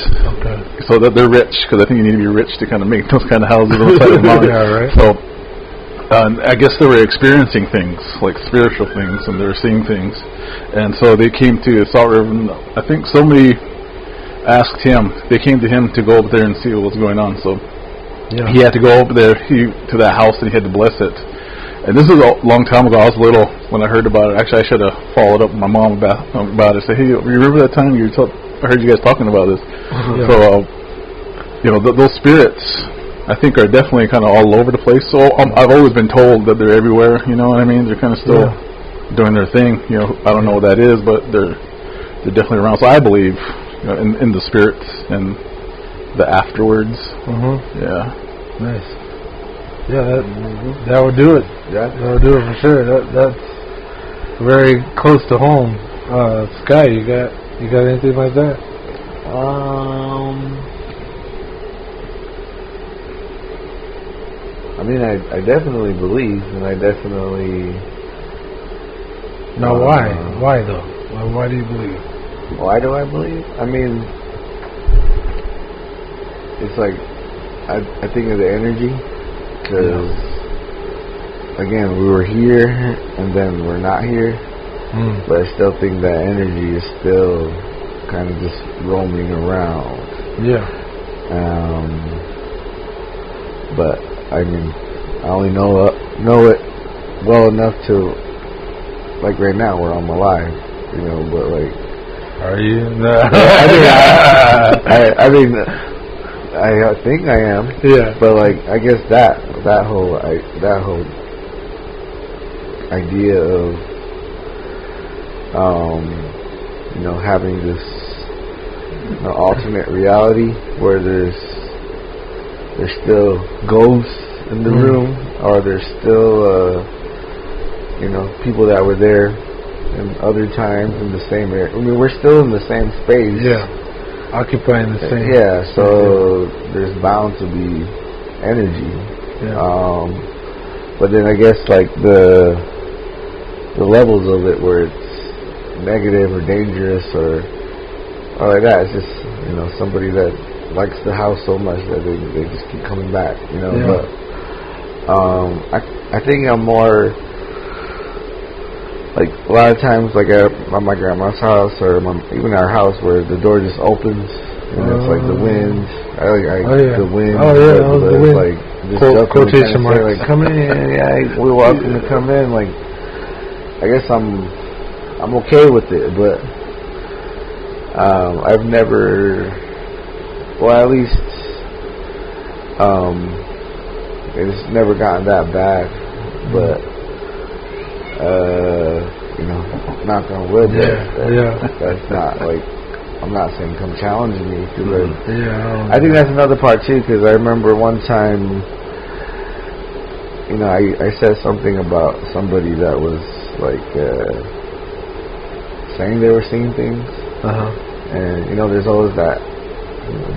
So that they're rich, because I think you need to be rich to kind of make those kind of houses on the side of the mountain. Right. So I guess they were experiencing things, like spiritual things, and they were seeing things. And so they came to Salt River, and I think somebody asked him, they came to him to go over there and see what was going on. So he had to go over there to that house, and he had to bless it. And this is a long time ago. I was little when I heard about it. Actually, I should have followed up with my mom about it. Say, hey, you remember that time I heard you guys talking about this? So, those spirits, I think, are definitely kind of all over the place. So I've always been told that they're everywhere. You know what I mean? They're kind of still doing their thing. I don't know what that is, but they're definitely around. So I believe in the spirits and the afterwards. Yeah. Nice. Yeah, that would do it. Yeah, that would do it for sure. That's very close to home. Sky, you got anything like that? I mean, I definitely believe, and I definitely. Now, why? Why though? Why do you believe? Why do I believe? I mean, it's like I think of the energy, because again, we were here and then we're not here, but I still think that energy is still kind of just roaming around. But I mean, I only know it well enough to, like right now where I'm alive, but like, are you? I mean, I think I am. Yeah. But like, I guess that whole idea of having this alternate reality where there's still ghosts in the room, or there's still people that were there in other times in the same area. I mean, we're still in the same space. Yeah. Occupying the same. Yeah, so there's bound to be energy. Yeah. But then I guess like the levels of it, where it's negative or dangerous or like that, it's just somebody that likes the house so much that they just keep coming back. But I think I'm more like, a lot of times, like at my grandma's house, or even our house, where the door just opens and it's like the wind. The wind. Oh yeah, the wind. Like quotation marks. Like, come in. Yeah, we're welcome to come in. Like, I guess I'm okay with it, but I've never. Well, at least it's never gotten that bad, but. Knock on wood. That's not like, I'm not saying come challenge me, because I think that's another part too. Because I remember one time, I said something about somebody that was like saying they were seeing things, and there's always that.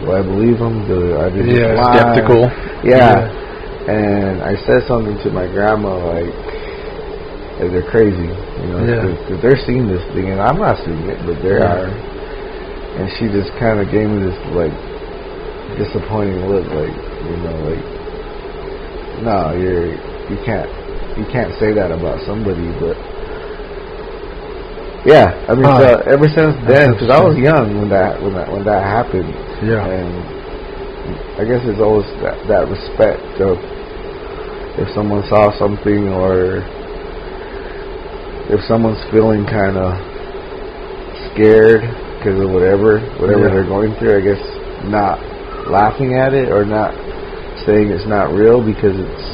Do I believe them? Do I just lie? Skeptical. Yeah, and I said something to my grandma like they're crazy, because they're seeing this thing, and I'm not seeing it, but they are. And she just kind of gave me this like disappointing look, like, no, you can't say that about somebody. But yeah, I mean, so ever since then, because I was young when that happened, and I guess it's always that respect of, if someone saw something, or if someone's feeling kind of scared because of whatever they're going through, I guess not laughing at it or not saying it's not real, because it's,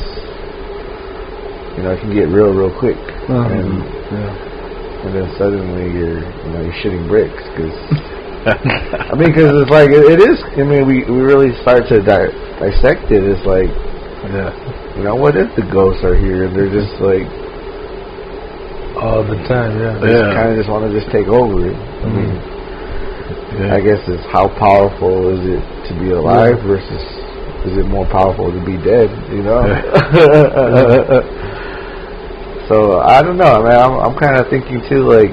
it can get real quick. and then suddenly you're shitting bricks because because it's like it is. I mean, we really start to dissect it. It's like, what if the ghosts are here and they're just like all the time? They kind of just want to just take over it. I mean, I guess it's how powerful is it to be alive versus is it more powerful to be dead? So I don't know, man. I'm kind of thinking too, like,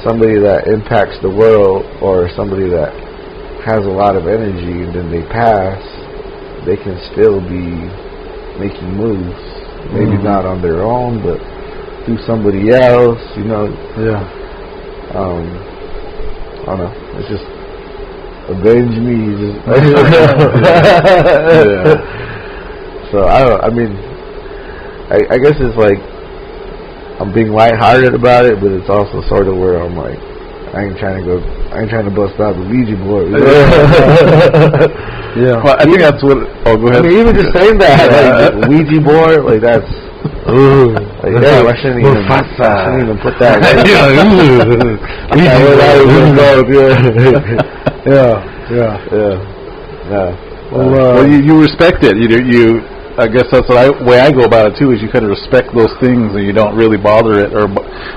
somebody that impacts the world or somebody that has a lot of energy and then they pass, they can still be making moves. Maybe not on their own, but through somebody else. I don't know. It's just avenge me. So I guess it's like I'm being lighthearted about it, but it's also sort of where I'm like, I ain't trying to bust out the Ouija board. Well, I think that's what. Oh, go ahead. I mean, even just saying that, like Ouija board, like that's. I shouldn't even put that. Well, you respect it. You I guess that's the way I go about it too. Is you kind of respect those things and you don't really bother it or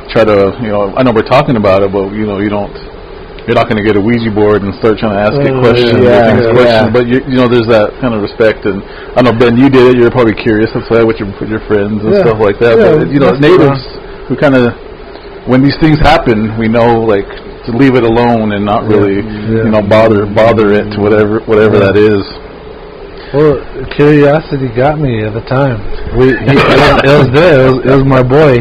try to. I know we're talking about it, but you don't. You're not going to get a Ouija board and start trying to ask it questions. But there's that kind of respect. And I know, Ben, you did it. You're probably curious. That's why with your friends and stuff like that. But natives, we kind of, when these things happen, we know like to leave it alone and not really, bother it to whatever that is. Well, curiosity got me at the time. It was there. It was my boy.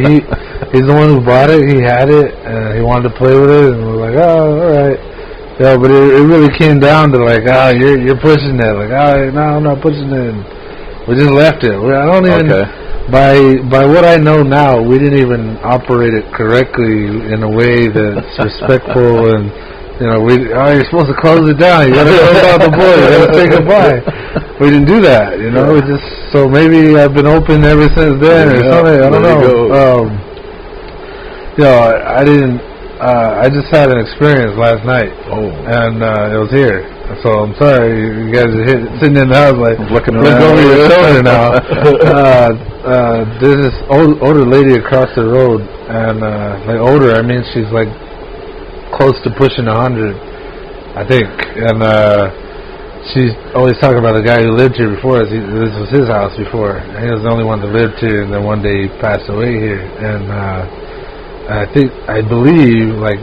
He's the one who bought it. He had it, and he wanted to play with it, and we're like, oh, all right. Yeah, but it really came down to like, you're pushing it. Like, no, I'm not pushing it. And we just left it. I don't even. Okay. By what I know now, we didn't even operate it correctly in a way that's respectful and. You're supposed to close it down. You gotta close out the board. You gotta say goodbye. We didn't do that, We just so maybe I've been open ever since then or something. I don't know. I didn't. I just had an experience last night. And it was here. So I'm sorry, you guys are sitting in the house like looking over your shoulder now. There's this older lady across the road, and like older, I mean she's like. Close to pushing 100, I think, and she's always talking about the guy who lived here before us. This was his house before, and he was the only one that lived here, and then one day he passed away here. And I believe, like,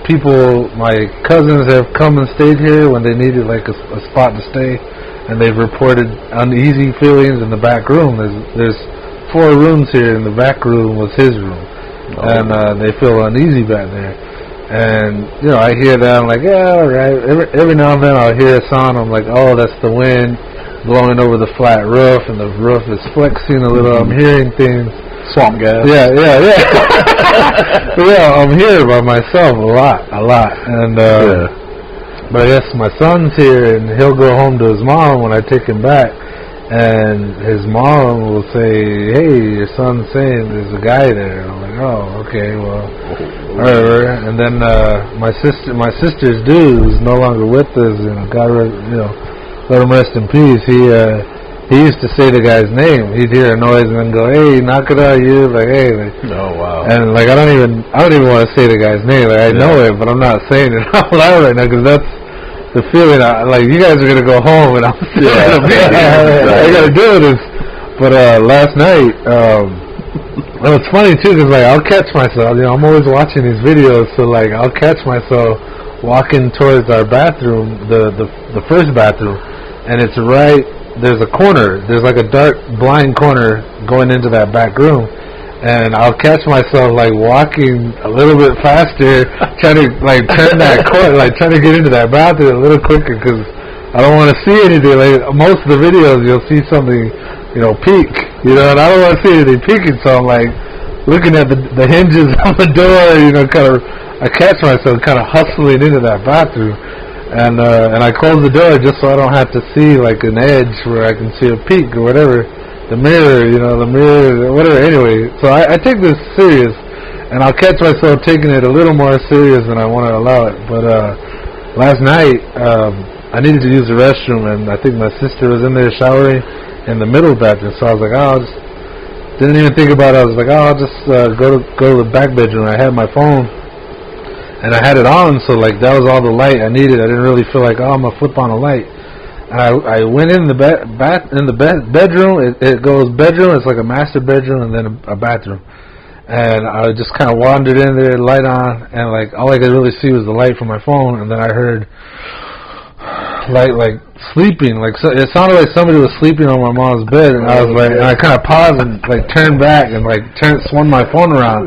people, my cousins have come and stayed here when they needed like a spot to stay, and they've reported uneasy feelings in the back room. There's 4 rooms here, and the back room was his room, and they feel uneasy back there. And, I hear that, I'm like, yeah, all right. Every now and then I'll hear a sound, I'm like, oh, that's the wind blowing over the flat roof, and the roof is flexing a little. I'm hearing things. Swamp gas. Yeah. I'm here by myself a lot. And, but I guess my son's here, and he'll go home to his mom when I take him back. And his mom will say, hey, your son's saying there's a guy there. And I'm like, oh, okay, well, whatever. And then my sister's dude, who's no longer with us, and God, let him rest in peace. He used to say the guy's name. He'd hear a noise and then go, hey, knock it out, you. Like, hey. Like, oh, wow. And like I don't even want to say the guy's name. Like I know it, but I'm not saying it out loud right now because that's. The feeling, like, you guys are going to go home and I'm still going to be here. I got to do this. But last night, well, it's funny, too, because, like, I'll catch myself. I'm always watching these videos, so, like, I'll catch myself walking towards our bathroom, the first bathroom, and it's there's a corner. There's, like, a dark, blind corner going into that back room. And I'll catch myself like walking a little bit faster, trying to like turn that corner, like trying to get into that bathroom a little quicker because I don't want to see anything. Like most of the videos, you'll see something, peek, and I don't want to see anything peeking. So I'm like looking at the hinges on the door, I catch myself kind of hustling into that bathroom, and I close the door just so I don't have to see like an edge where I can see a peek or whatever. the mirror, whatever. Anyway, so I take this serious, and I'll catch myself taking it a little more serious than I want to allow it. But last night, I needed to use the restroom, and I think my sister was in there showering in the middle bathroom. So I was like, didn't even think about it. I was like, I'll just go to the back bedroom. I had my phone. And I had it on, so like that was all the light I needed. I didn't really feel like, I'm gonna flip on a light. And I went in the bedroom. It goes bedroom. It's like a master bedroom and then a bathroom. And I just kind of wandered in there, light on, and like all I could really see was the light from my phone. And then I heard like sleeping, so it sounded like somebody was sleeping on my mom's bed, and I was like, and I kind of paused and like turned back and like swung my phone around.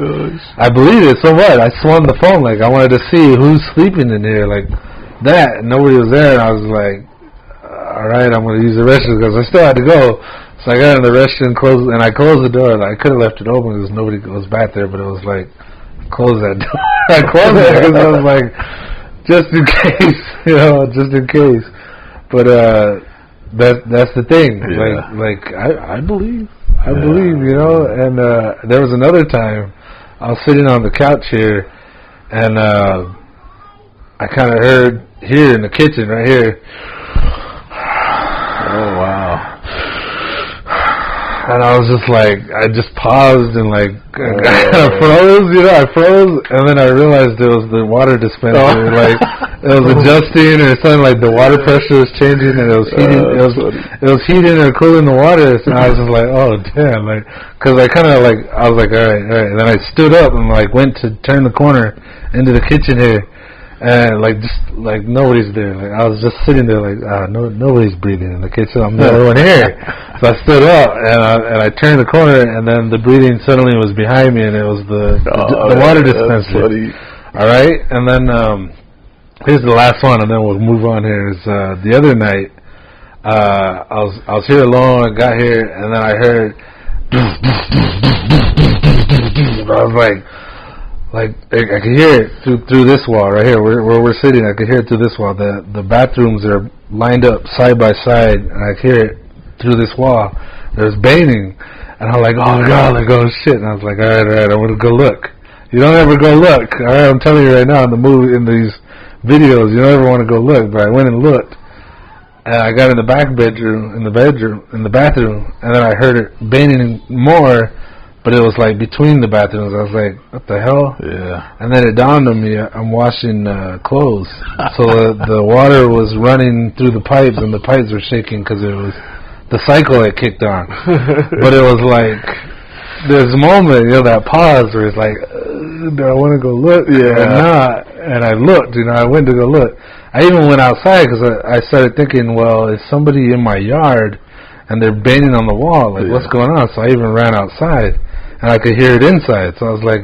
I believed it so much. I swung the phone, like I wanted to see who's sleeping in here, like that, and nobody was there. And I was like, all right, I'm going to use the restroom because I still had to go. So I got in the restroom, and I closed the door. Like, I could have left it open because nobody was back there, but it was like, close that door. I closed it because I was like, just in case, just in case. But that's the thing. Yeah. Like I believe, And there was another time I was sitting on the couch here, and I kind of heard here in the kitchen right here. Oh wow! And I was just like, I just paused and like I froze, I froze, and then I realized it was the water dispenser, like it was adjusting or something, like the water pressure was changing and it was heating, it was heating or cooling the water, and I was just like, oh damn, like, cause I kind of like, I was like, all right, and then I stood up and like went to turn the corner into the kitchen here. And like just like nobody's there. Like I was just sitting there like nobody's breathing in the kitchen. I'm the only one here. So I stood up and I turned the corner, and then the breathing suddenly was behind me, and it was the water dispenser. All right, and then here's the last one, and then we'll move on. Here is the other night. I was here alone. I got here, and then I heard. I was like I could hear it through this wall right here where we're sitting. I could hear it through this wall. The bathrooms are lined up side by side, and I could hear it through this wall. There's banging, and I'm like, oh god, like oh shit. And I was like, all right, I'm gonna go look. You don't ever go look. All right, I'm telling you right now, in these videos, you don't ever want to go look. But I went and looked, and I got in the back bedroom, in the bathroom, and then I heard it banging more. But it was like between the bathrooms. I was like, what the hell? Yeah. And then it dawned on me, I'm washing clothes. So the water was running through the pipes, and the pipes were shaking because it was the cycle had kicked on. But it was like, there's a moment, that pause where it's like, do I want to go look? Yeah. Or not? And I looked, I went to go look. I even went outside because I started thinking, well, is somebody in my yard and they're banging on the wall? Like, what's going on? So I even ran outside. And I could hear it inside, so I was like,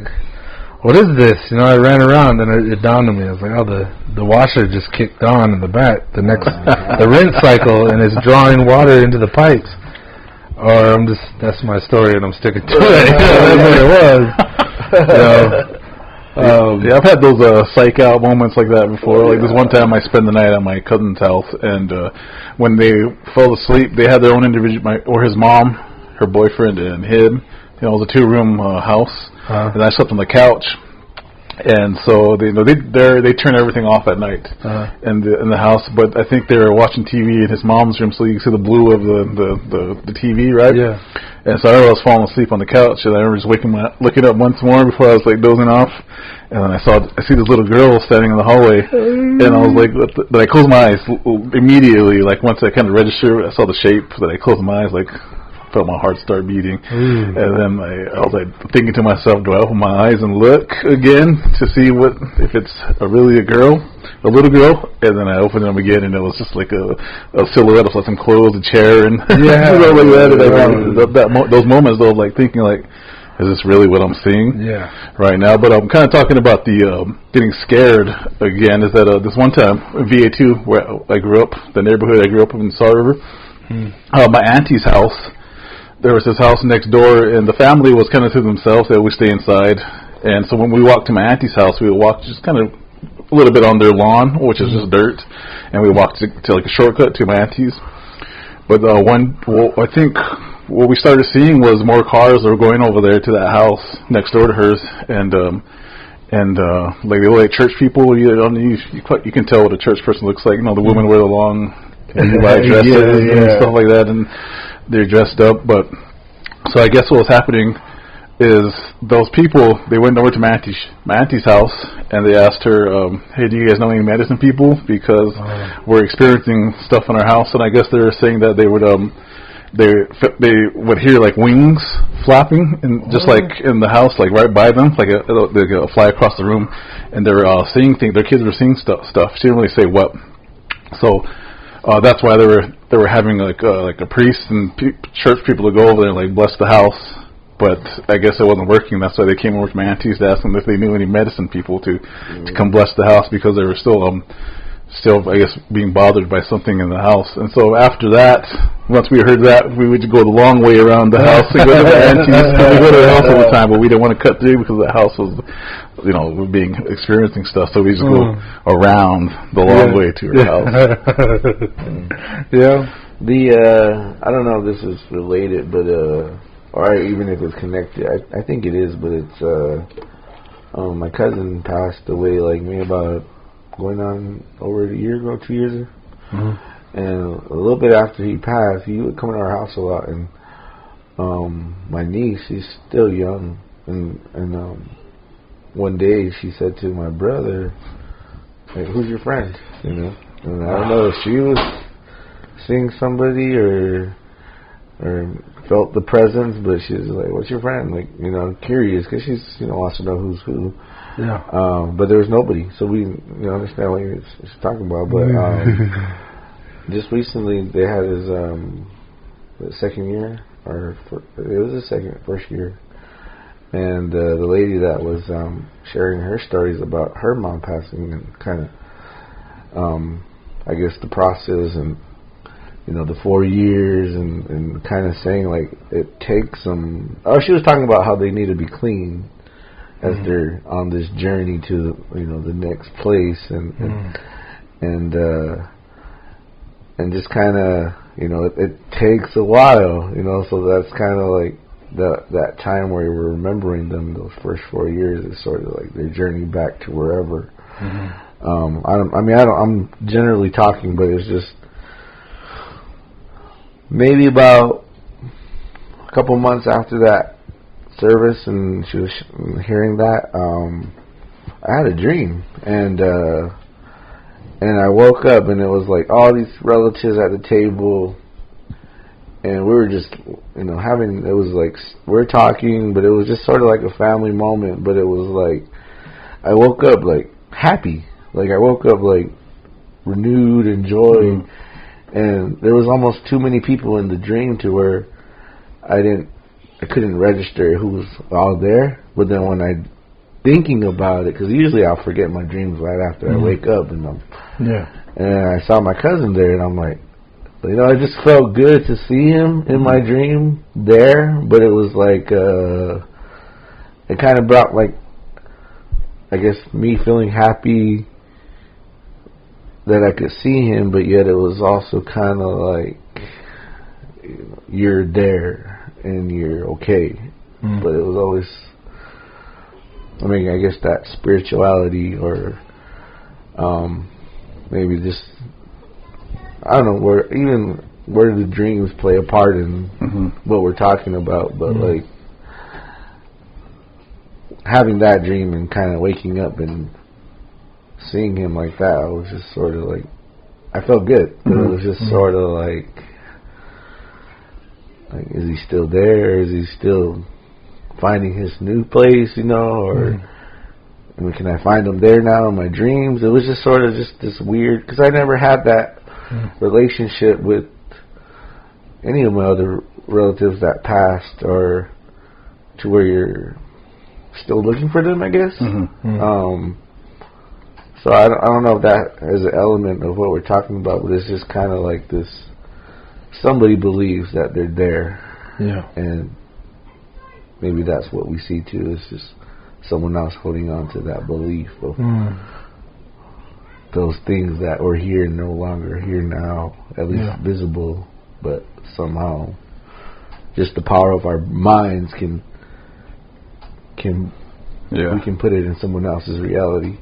what is this? I ran around, and it dawned on me. I was like, oh, the washer just kicked on in the back, the rinse cycle, and it's drawing water into the pipes. Or that's my story, and I'm sticking to it. That's what it was. I've had those psych out moments like that before. Like this one time I spent the night at my cousin's house, and when they fell asleep, they had their own individual, or his mom, her boyfriend, and him. It was a 2-room house, and I slept on the couch, and so they turn everything off at night in the house. But I think they were watching TV in his mom's room, so you can see the blue of the TV, right? Yeah. And so I was falling asleep on the couch, and I remember just looking up once more before I was like dozing off, and then I see this little girl standing in the hallway, and I was like, but I closed my eyes immediately. Like once I kind of registered, I saw the shape. That I closed my eyes, like. Felt my heart start beating, and then I was like thinking to myself, do I open my eyes and look again to see if it's really a little girl? And then I opened them again, and it was just like a silhouette of some clothes, a chair, and like that. And those moments though, like thinking like, is this really what I'm seeing? Yeah. Right now, but I'm kind of talking about the getting scared again. Is that this one time in VA2 where I grew up, the neighborhood I grew up in Saw River, my auntie's house. There was this house next door, and the family was kind of to themselves. They would stay inside. And so when we walked to my auntie's house, we would walk just kind of a little bit on their lawn, which is just dirt. And we walked to like a shortcut to my auntie's. But I think what we started seeing was more cars that were going over there to that house next door to hers, and like the like church people. You can tell what a church person looks like. You know, the women wear the long dresses and stuff like that, and they're dressed up. But so I guess what was happening is those people, they went over to my auntie's house, and they asked her, hey, do you guys know any medicine people? Because we're experiencing stuff in our house. And I guess they were saying that they would hear like wings flapping, and just like in the house, like right by them, like they'll fly across the room, and they're seeing things. Their kids were seeing stuff. She didn't really say what. So that's why they were having like a priest and church people to go over there and like bless the house. But I guess it wasn't working. That's why they came over to my aunties to ask them if they knew any medicine people to come bless the house, because they were still I guess being bothered by something in the house. And so after that, once we heard that, we would go the long way around the house to go to my aunties. We go to the house all the time, but we didn't want to cut through because the house was, you know, we're experiencing stuff. So we just go around the long way to her house. Yeah. I don't know if this is related, but or even if it's connected, I think it is, but it's my cousin passed away like maybe about going on over a year ago, 2 years ago. And a little bit after he passed, he would come to our house a lot, and my niece, she's still young, and one day she said to my brother, like, who's your friend? You know, and I don't know if she was seeing somebody or felt the presence, but she was like, what's your friend? Like, you know, curious, because she's, you know, wants to know who's who. Yeah. But there was nobody, so we, you know, understand what he's talking about. But just recently they had his second year, first year, and the lady that was sharing her stories about her mom passing, and kind of, I guess the process, and you know, the 4 years, and kind of saying like it takes some. Oh, she was talking about how they need to be clean as they're on this journey to, you know, the next place, and just kind of, you know, it takes a while, you know. So that's kind of like that time where we're remembering them. Those first 4 years is sort of like their journey back to wherever. I'm generally talking, but it's just. Maybe about a couple months after that service, and she was hearing that, I had a dream, and I woke up, and it was like all these relatives at the table, and we were just, you know, it was like we're talking, but it was just sort of like a family moment. But it was like I woke up like happy, like I woke up like renewed and joy. And there was almost too many people in the dream to where I couldn't register who was all there. But then when I thinking about it, because usually I'll forget my dreams right after I wake up, and I saw my cousin there, and I'm like, you know, it just felt good to see him in my dream there. But it was like it kind of brought, like, I guess, me feeling happy that I could see him, but yet it was also kind of like, you know, you're there and you're okay. But it was always, I mean, I guess that spirituality, or maybe just, I don't know, where the dreams play a part in what we're talking about. But like having that dream and kind of waking up and seeing him like that, I was just sort of like, I felt good, but it was just sort of like, is he still there? Is he still finding his new place, you know? Or I mean, can I find him there now in my dreams? It was just sort of just this weird, because I never had that relationship with any of my other relatives that passed, or to where you're still looking for them, I guess. So I don't know if that is an element of what we're talking about, but it's just kind of like this, somebody believes that they're there. Yeah. And maybe that's what we see too, is just someone else holding on to that belief of those things that were here no longer here now, at least visible, but somehow just the power of our minds can we can put it in someone else's reality.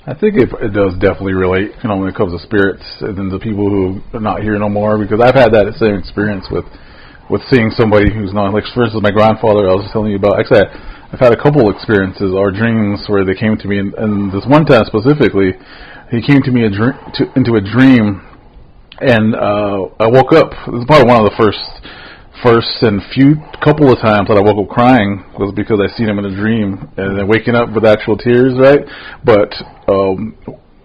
I think it does definitely relate, when it comes to spirits and then the people who are not here no more, because I've had that same experience with seeing somebody who's not, like, for instance, my grandfather I was telling you about. Actually, I've had a couple experiences or dreams where they came to me, and this one time specifically, he came to me into a dream, and I woke up. This is probably one of the first and few couple of times that I woke up crying was because I seen him in a dream, and then waking up with actual tears, right? But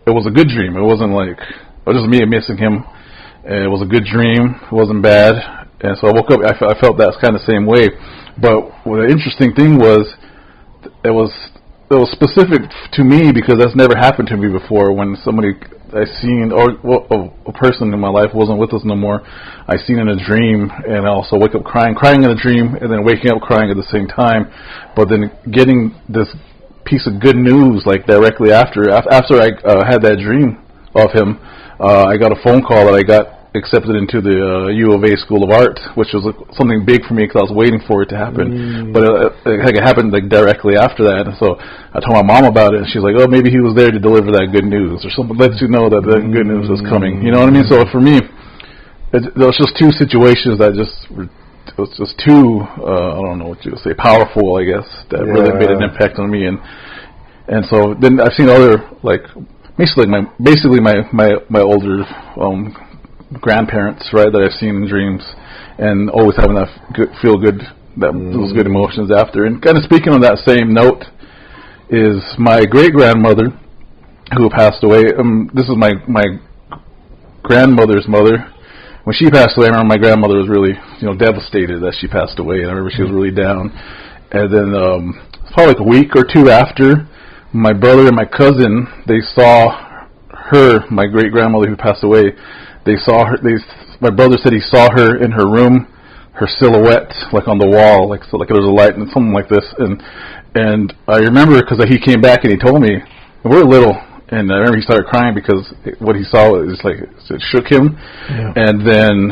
it was a good dream. It wasn't like it was just me missing him. And it was a good dream. It wasn't bad. And so I woke up. I felt that kind of same way. But what the interesting thing was, it was specific to me because that's never happened to me before. When somebody I seen, or a person in my life wasn't with us no more, I seen in a dream, and I also wake up crying in a dream, and then waking up crying at the same time. But then getting this piece of good news like directly after I had that dream of him, I got a phone call that I got accepted into the U of A School of Art, which was something big for me because I was waiting for it to happen. But it happened like directly after that, and so I told my mom about it, and she's like, "Oh, maybe he was there to deliver that good news, or something lets you know that the good news is coming." You know what I mean? So for me, there was just two situations that it was just too I don't know what you would say, powerful, I guess, that really made an impact on me, and so then I've seen other basically my older grandparents, right, that I've seen in dreams, and always having that feel good, those good emotions after. And kind of speaking on that same note is my great grandmother who passed away. This is my grandmother's mother. When she passed away, I remember my grandmother was really devastated that she passed away, and I remember she was really down. And then probably like a week or two after, my brother and my cousin, they saw her, my great grandmother who passed away. They saw her. My brother said he saw her in her room, her silhouette, like on the wall, like there was a light and something like this. And I remember because he came back and he told me, and we were little, and I remember he started crying because what he saw was like it shook him. Yeah. And then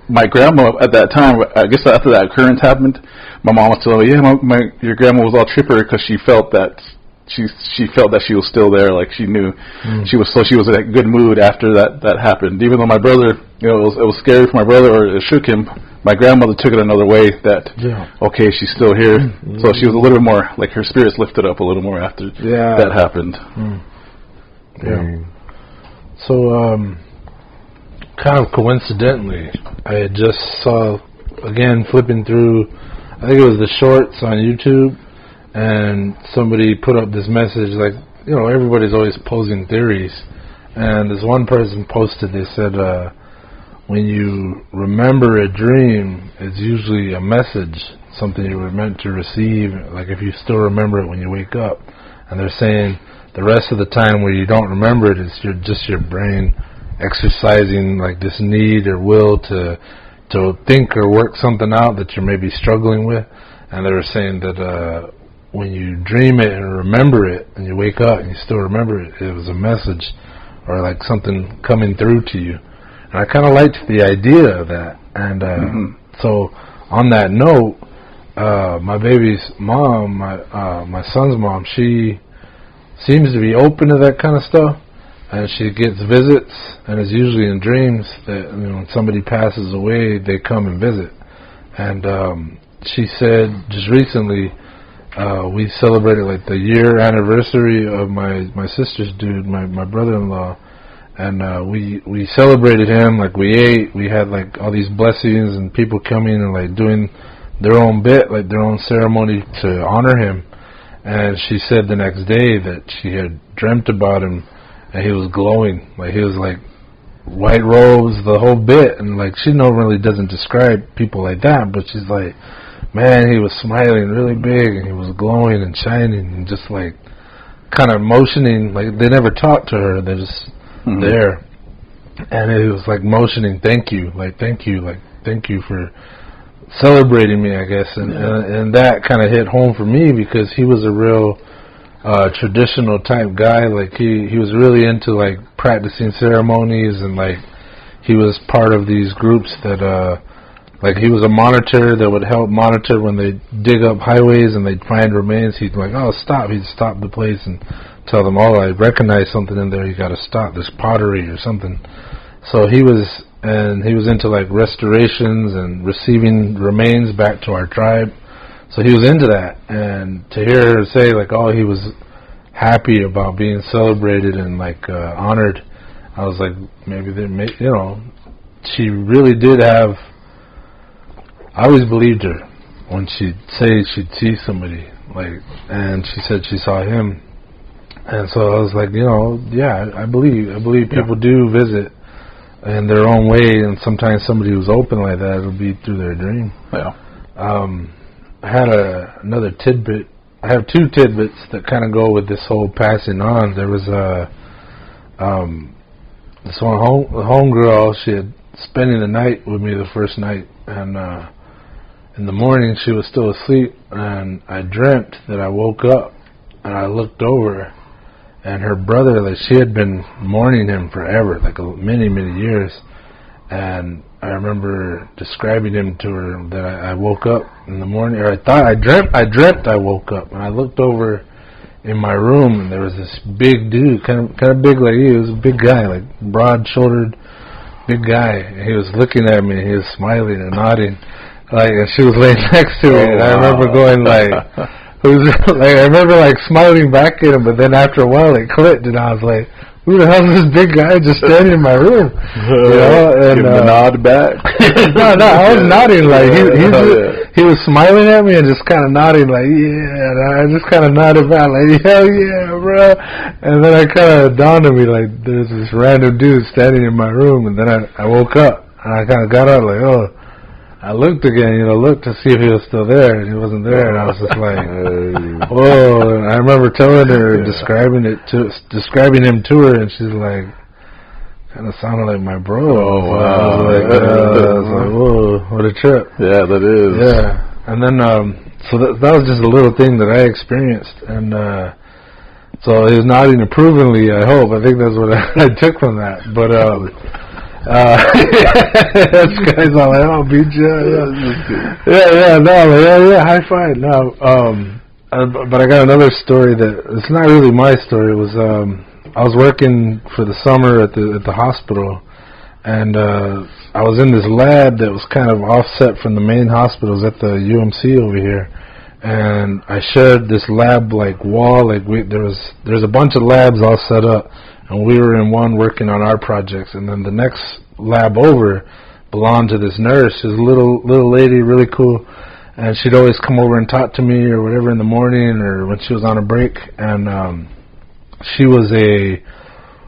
my grandma at that time, I guess after that occurrence happened, my mom was telling me, your grandma was all chipper because she felt that. She felt that she was still there, like she knew she was in a good mood after that happened. Even though my brother, it was scary for my brother, or it shook him. My grandmother took it another way. That okay, she's still here. So she was a little bit more like her spirits lifted up a little more after that happened. Yeah. So kind of coincidentally, I just saw again flipping through. I think it was the shorts on YouTube. And somebody put up this message, like, everybody's always posing theories. And this one person posted, they said, when you remember a dream, it's usually a message, something you were meant to receive, like if you still remember it when you wake up. And they're saying the rest of the time where you don't remember it, it's just your brain exercising like this need or will to think or work something out that you're maybe struggling with. And they were saying that when you dream it and remember it and you wake up and you still remember it, it was a message or like something coming through to you. And I kind of liked the idea of that. And so on that note, my baby's mom, my son's mom, she seems to be open to that kind of stuff. And she gets visits, and it's usually in dreams that when somebody passes away, they come and visit. And she said just recently, we celebrated like the year anniversary of my sister's dude, my brother-in-law, and we celebrated him. Like we ate, we had like all these blessings and people coming and like doing their own bit, like their own ceremony to honor him. And she said the next day that she had dreamt about him, and he was glowing, like he was like white robes, the whole bit, and like she normally doesn't describe people like that, but she's like, man, he was smiling really big, and he was glowing and shining, and just like kind of motioning, like they never talked to her, they're just there, and it was like motioning, thank you for celebrating me, I guess, and that kind of hit home for me because he was a real traditional type guy. Like he was really into like practicing ceremonies, and like he was part of these groups that like he was a monitor that would help monitor when they dig up highways and they'd find remains. He'd like, oh, stop. He'd stop the place and tell them, oh, I recognize something in there. You got to stop. There's pottery or something. So he was into like restorations and receiving remains back to our tribe. So he was into that. And to hear her say like, oh, he was happy about being celebrated and like honored, I was like, maybe they may, you know, she really did have. I always believed her when she'd say she'd see somebody, like, and she said she saw him, and so I was like, you know, yeah, I believe people do visit in their own way, and sometimes somebody who's open like that, it'll be through their dream. Yeah. I had another tidbit. I have two tidbits that kind of go with this whole passing on. There was this one homegirl. She had spending the night with me the first night, and in the morning she was still asleep, and I dreamt that I woke up and I looked over, and her brother, like, she had been mourning him forever, like many years, and I remember describing him to her that I woke up in the morning, or I dreamt I woke up, and I looked over in my room, and there was this big dude, kind of big like you. He was a big guy, like broad-shouldered, big guy. And he was looking at me, and he was smiling and nodding, like, and she was laying next to me, and I remember going like, I remember like smiling back at him, but then after a while it clicked, and I was like, who the hell is this big guy just standing in my room? You know, and the nod back. no, I was nodding, like he was smiling at me and just kind of nodding, like, yeah. And I just kind of nodded back, like, hell yeah, bro. And then I kind of dawned on me, like, there's this random dude standing in my room, and then I woke up and I kind of got out, like, oh. I looked again, looked to see if he was still there, and he wasn't there, and I was just like, whoa. And I remember telling her, describing him to her, and she's like, kind of sounded like my bro. Oh, wow. I was like, whoa, what a trip. Yeah, that is. Yeah. And then, so that was just a little thing that I experienced, and so he was nodding approvingly, I hope. I think that's what I took from that. But, this guy's all like, oh, beat you. Yeah, high five. No, but I got another story that it's not really my story. It was I was working for the summer at the hospital, and I was in this lab that was kind of offset from the main hospitals at the UMC over here, and I shared this lab like wall. Like there's a bunch of labs all set up. And we were in one working on our projects, and then the next lab over belonged to this nurse. She was a little lady, really cool, and she'd always come over and talk to me or whatever in the morning or when she was on a break. And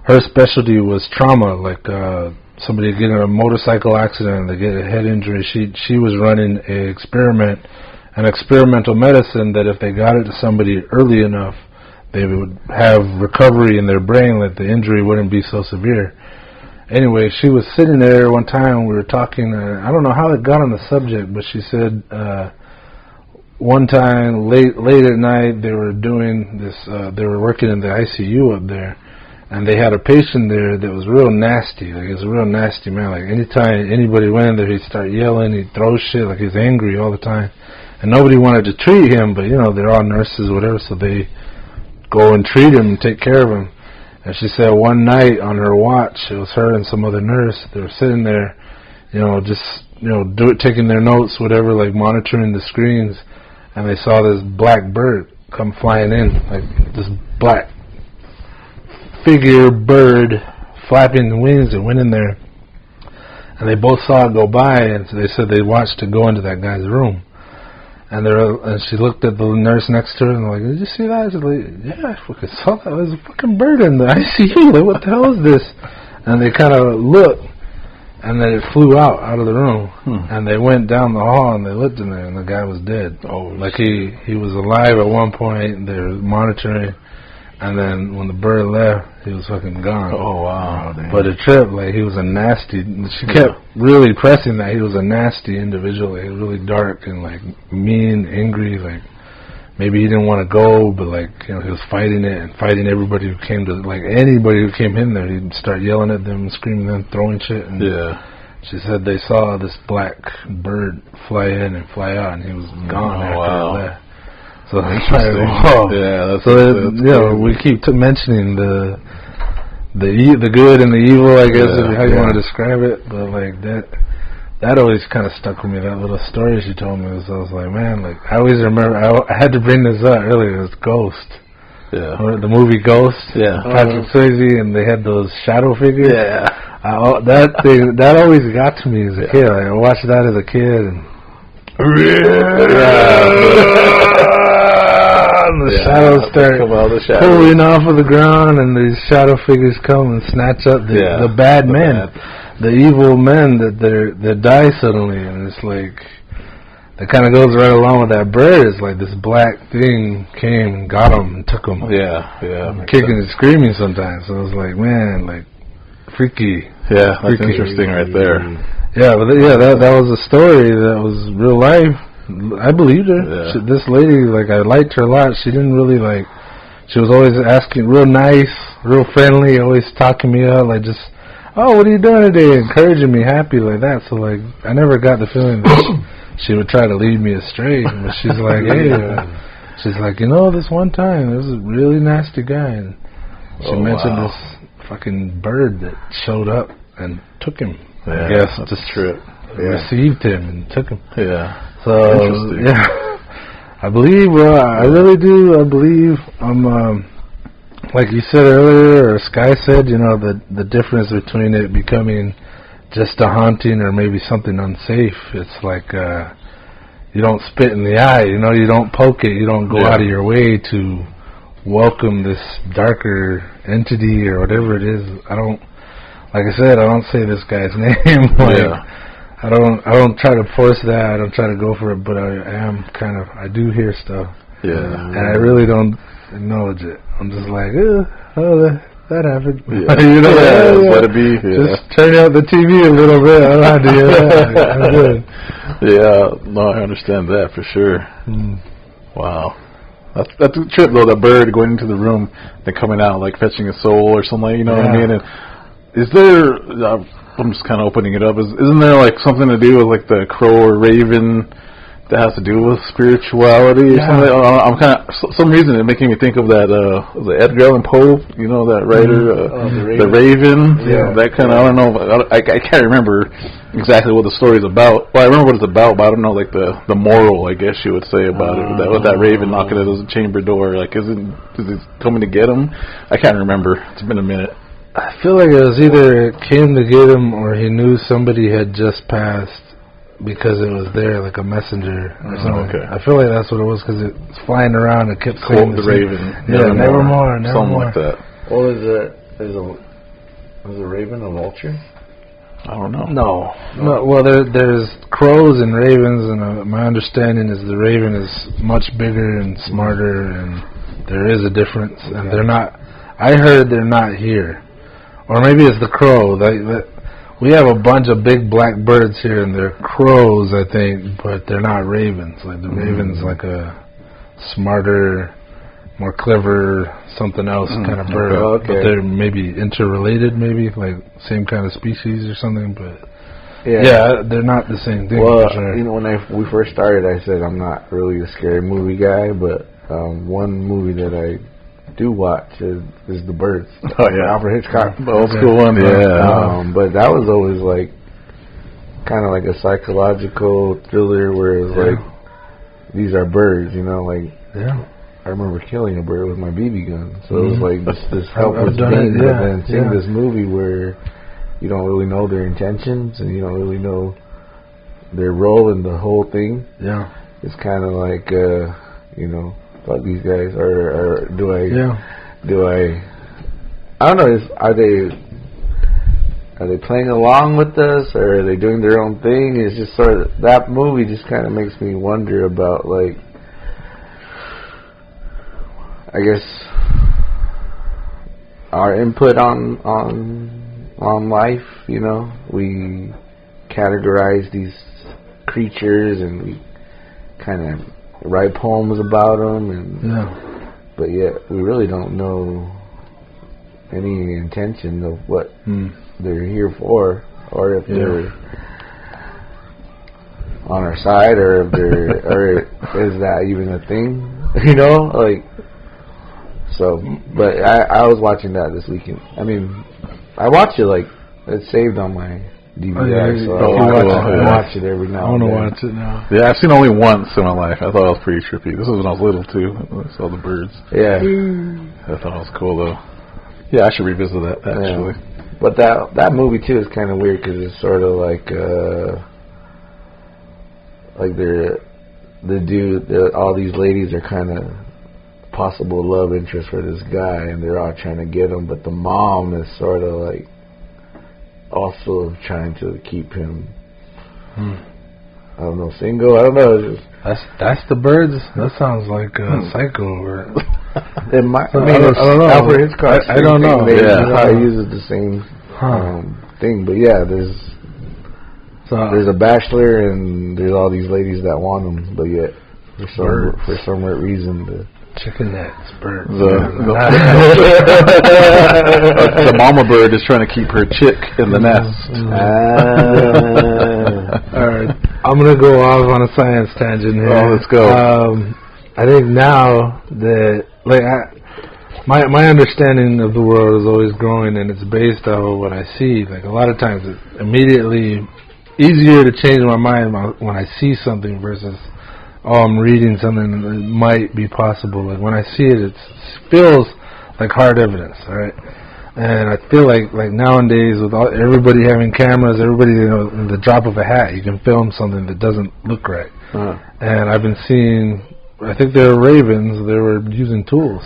her specialty was trauma, like somebody get in a motorcycle accident and they get a head injury. She was running an experimental medicine that if they got it to somebody early enough, they would have recovery in their brain, that the injury wouldn't be so severe. Anyway, she was sitting there one time, we were talking, I don't know how it got on the subject, but she said one time, late at night, they were doing this, they were working in the ICU up there, and they had a patient there that was real nasty, like he was a real nasty man, like anytime anybody went in there, he'd start yelling, he'd throw shit, like he's angry all the time, and nobody wanted to treat him, but they're all nurses or whatever, so they go and treat him and take care of him. And she said one night on her watch, it was her and some other nurse, they were sitting there, taking their notes, whatever, like monitoring the screens, and they saw this black bird come flying in, like this black figure bird flapping the wings. It went in there, and they both saw it go by, and so they said they watched it go into that guy's room. And she looked at the nurse next to her and like, did you see that? I said, like, yeah, I fucking saw that. There's a fucking bird in the ICU. Like, what the hell is this? And they kind of looked, and then it flew out of the room. And they went down the hall and they looked in there, and the guy was dead. Oh, like he was alive at one point. And they were monitoring, and then when the bird left, he was fucking gone. Oh wow! But a trip, like he was a nasty. She kept really pressing that he was a nasty individual. Like, he was really dark and like mean, angry. Like maybe he didn't want to go, but like he was fighting it and fighting everybody who came to, like anybody who came in there, he'd start yelling at them, screaming at them, throwing shit. And She said they saw this black bird fly in and fly out, and he was gone after that. So it's like, whoa. Yeah, that's we keep mentioning the good and the evil, I guess, is how you want to describe it. But like that always kind of stuck with me. That little story she told me I was like, man, like I always remember. I had to bring this up earlier. It was Ghost. Yeah. Or the movie Ghost. Yeah. Patrick Swayze, and they had those shadow figures. Yeah. That always got to me as a kid. Like, I watched that as a kid, and the shadows start pulling off of the ground, and these shadow figures come and snatch up the bad men, the evil men that die suddenly, and it's like that kind of goes right along with that bird. It's like this black thing came and got him and took him. Kicking and screaming sometimes. So it was like, man, like freaky. Yeah, that's interesting right there. Yeah, but that was a story that was real life. I believed her. Yeah. This lady, like, I liked her a lot. She didn't really, like, she was always asking, real nice, real friendly, always talking me up, like, just, oh, what are you doing today? Encouraging me, happy, like that. So, like, I never got the feeling that she would try to lead me astray. But she's like, hey, she's like, you know, this one time, there was a really nasty guy, and she mentioned this fucking bird that showed up and took him. I guess that's true. Received him and took him. Yeah. So I believe. I really do. I believe. Like you said earlier, or Sky said, you know, the difference between it becoming just a haunting or maybe something unsafe. It's like you don't spit in the eye. You know, you don't poke it. You don't go out of your way to welcome this darker entity or whatever it is. Like I said, I don't say this guy's name. I don't try to force that. I don't try to go for it, but I do hear stuff. Yeah. And I really don't acknowledge it. I'm just like, that happened. Yeah. You know, let it be. Yeah. Just turn out the TV a little bit. I don't have to hear that. I'm good. Yeah, no, I understand that for sure. Wow. That's a trip, though, the bird going into the room and coming out, like fetching a soul or something, you know what I mean? And is there, I'm just kind of opening it up, isn't there like something to do with like the crow or raven that has to do with spirituality or something? I'm kind of, some reason it's making me think of that, the Edgar Allan Poe, you know, that writer, the Raven, that kind of, I don't know, I can't remember exactly what the story is about. Well, I remember what it's about, but I don't know, like the moral, I guess you would say about it, with that raven knocking at his chamber door, like, is it coming to get him? I can't remember. It's been a minute. I feel like it was either it came to get him or he knew somebody had just passed because it was there, like a messenger or something. Okay. I feel like that's what it was because it's flying around and kept saying the raven. Nevermore. Something like that. What was it? Was a raven a vulture? I don't know. No. Well, there's crows and ravens, and my understanding is the raven is much bigger and smarter, and there is a difference, and they're not. I heard they're not here. Or maybe it's the crow. We have a bunch of big black birds here, and they're crows, I think, but they're not ravens. Like the raven's like a smarter, more clever, something else kind of bird. Okay. But they're maybe interrelated, maybe like same kind of species or something. But they're not the same thing. Well, for sure. You know, when we first started, I said I'm not really a scary movie guy, but one movie that I do watch is The Birds. Oh yeah, Alfred Hitchcock, the old school one. Yeah, but that was always like kind of like a psychological thriller where it was like these are birds, you know, like I remember killing a bird with my BB gun, so it was like this helpless being. But then seeing this movie where you don't really know their intentions and you don't really know their role in the whole thing. Yeah, it's kind of like you know. Fuck these guys, or do I? I don't know. Are they playing along with us, or are they doing their own thing? It's just sort of that movie just kind of makes me wonder about like, I guess our input on life. You know, we categorize these creatures and we kind of write poems about them, and but yet we really don't know any intention of what they're here for. or if they're on our side, or if they're, or is that even a thing? You know, like. So, but I was watching that this weekend. I mean, I watch it like it's saved on my DVR, so I watch it every now and then. I want to watch it now. Yeah, I've seen only once in my life. I thought it was pretty trippy. This was when I was little too. I saw the birds. Yeah, I thought it was cool though. Yeah, I should revisit that actually. Yeah. But that movie too is kind of weird because it's sort of like the dude, all these ladies are kind of possible love interest for this guy, and they're all trying to get him, but the mom is sort of like also trying to keep him I don't know, single. I don't know. That's the birds. That sounds like a psycho bird. It might. I don't know. Alfred Hitchcock. I don't know. He uses the same thing, but yeah, there's a bachelor and there's all these ladies that want him, but yet for some reason the chicken nets, birds. The mama bird is trying to keep her chick in the nest. All right, I'm gonna go off on a science tangent here. Oh, let's go. I think now that my understanding of the world is always growing, and it's based on what I see. Like a lot of times, it's immediately easier to change my mind when I see something versus I'm reading something that might be possible. Like when I see it, it feels like hard evidence, all right? And I feel like nowadays with everybody having cameras, everybody, in the drop of a hat, you can film something that doesn't look right. And I've been seeing, I think they were ravens. They were using tools.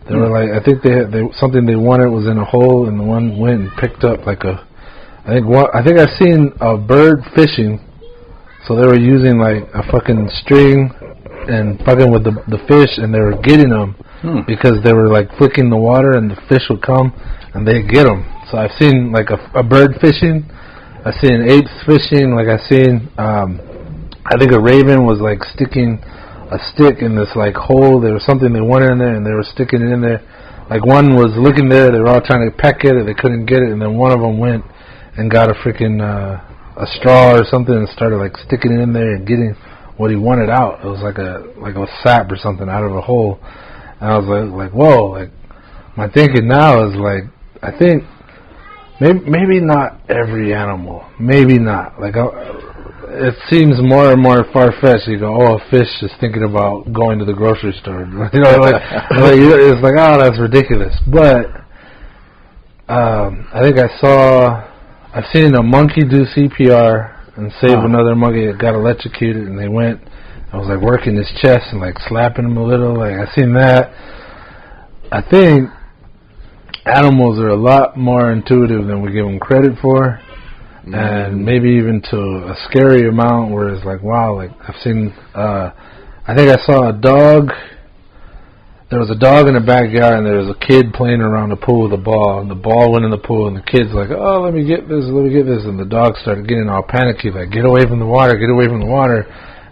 They were like, I think they something they wanted was in a hole, and the one went and picked up like a. I think I've seen a bird fishing. So they were using like a fucking string and fucking with the fish, and they were getting them because they were like flicking the water, and the fish would come and they'd get them. So I've seen like a bird fishing. I've seen apes fishing. Like I've seen, I think a raven was like sticking a stick in this like hole. There was something they wanted in there, and they were sticking it in there. Like one was looking there. They were all trying to peck it, and they couldn't get it. And then one of them went and got a freaking a straw or something and started like sticking it in there and getting what he wanted out. It was like a sap or something out of a hole. And I was like whoa. Like my thinking now is like, I think maybe not every animal. Maybe not. Like it seems more and more far-fetched. You go, oh, a fish is thinking about going to the grocery store. It's like, oh, that's ridiculous. But I think I've seen a monkey do CPR and save another monkey that got electrocuted, and they went, I was like working his chest and like slapping him a little. Like I've seen that. I think animals are a lot more intuitive than we give them credit for. And maybe even to a scary amount where it's like, wow, like I've seen, I think I saw a dog. There was a dog in the backyard, and there was a kid playing around the pool with a ball, and the ball went in the pool, and the kid's like, oh, let me get this, and the dog started getting all panicky, like, get away from the water,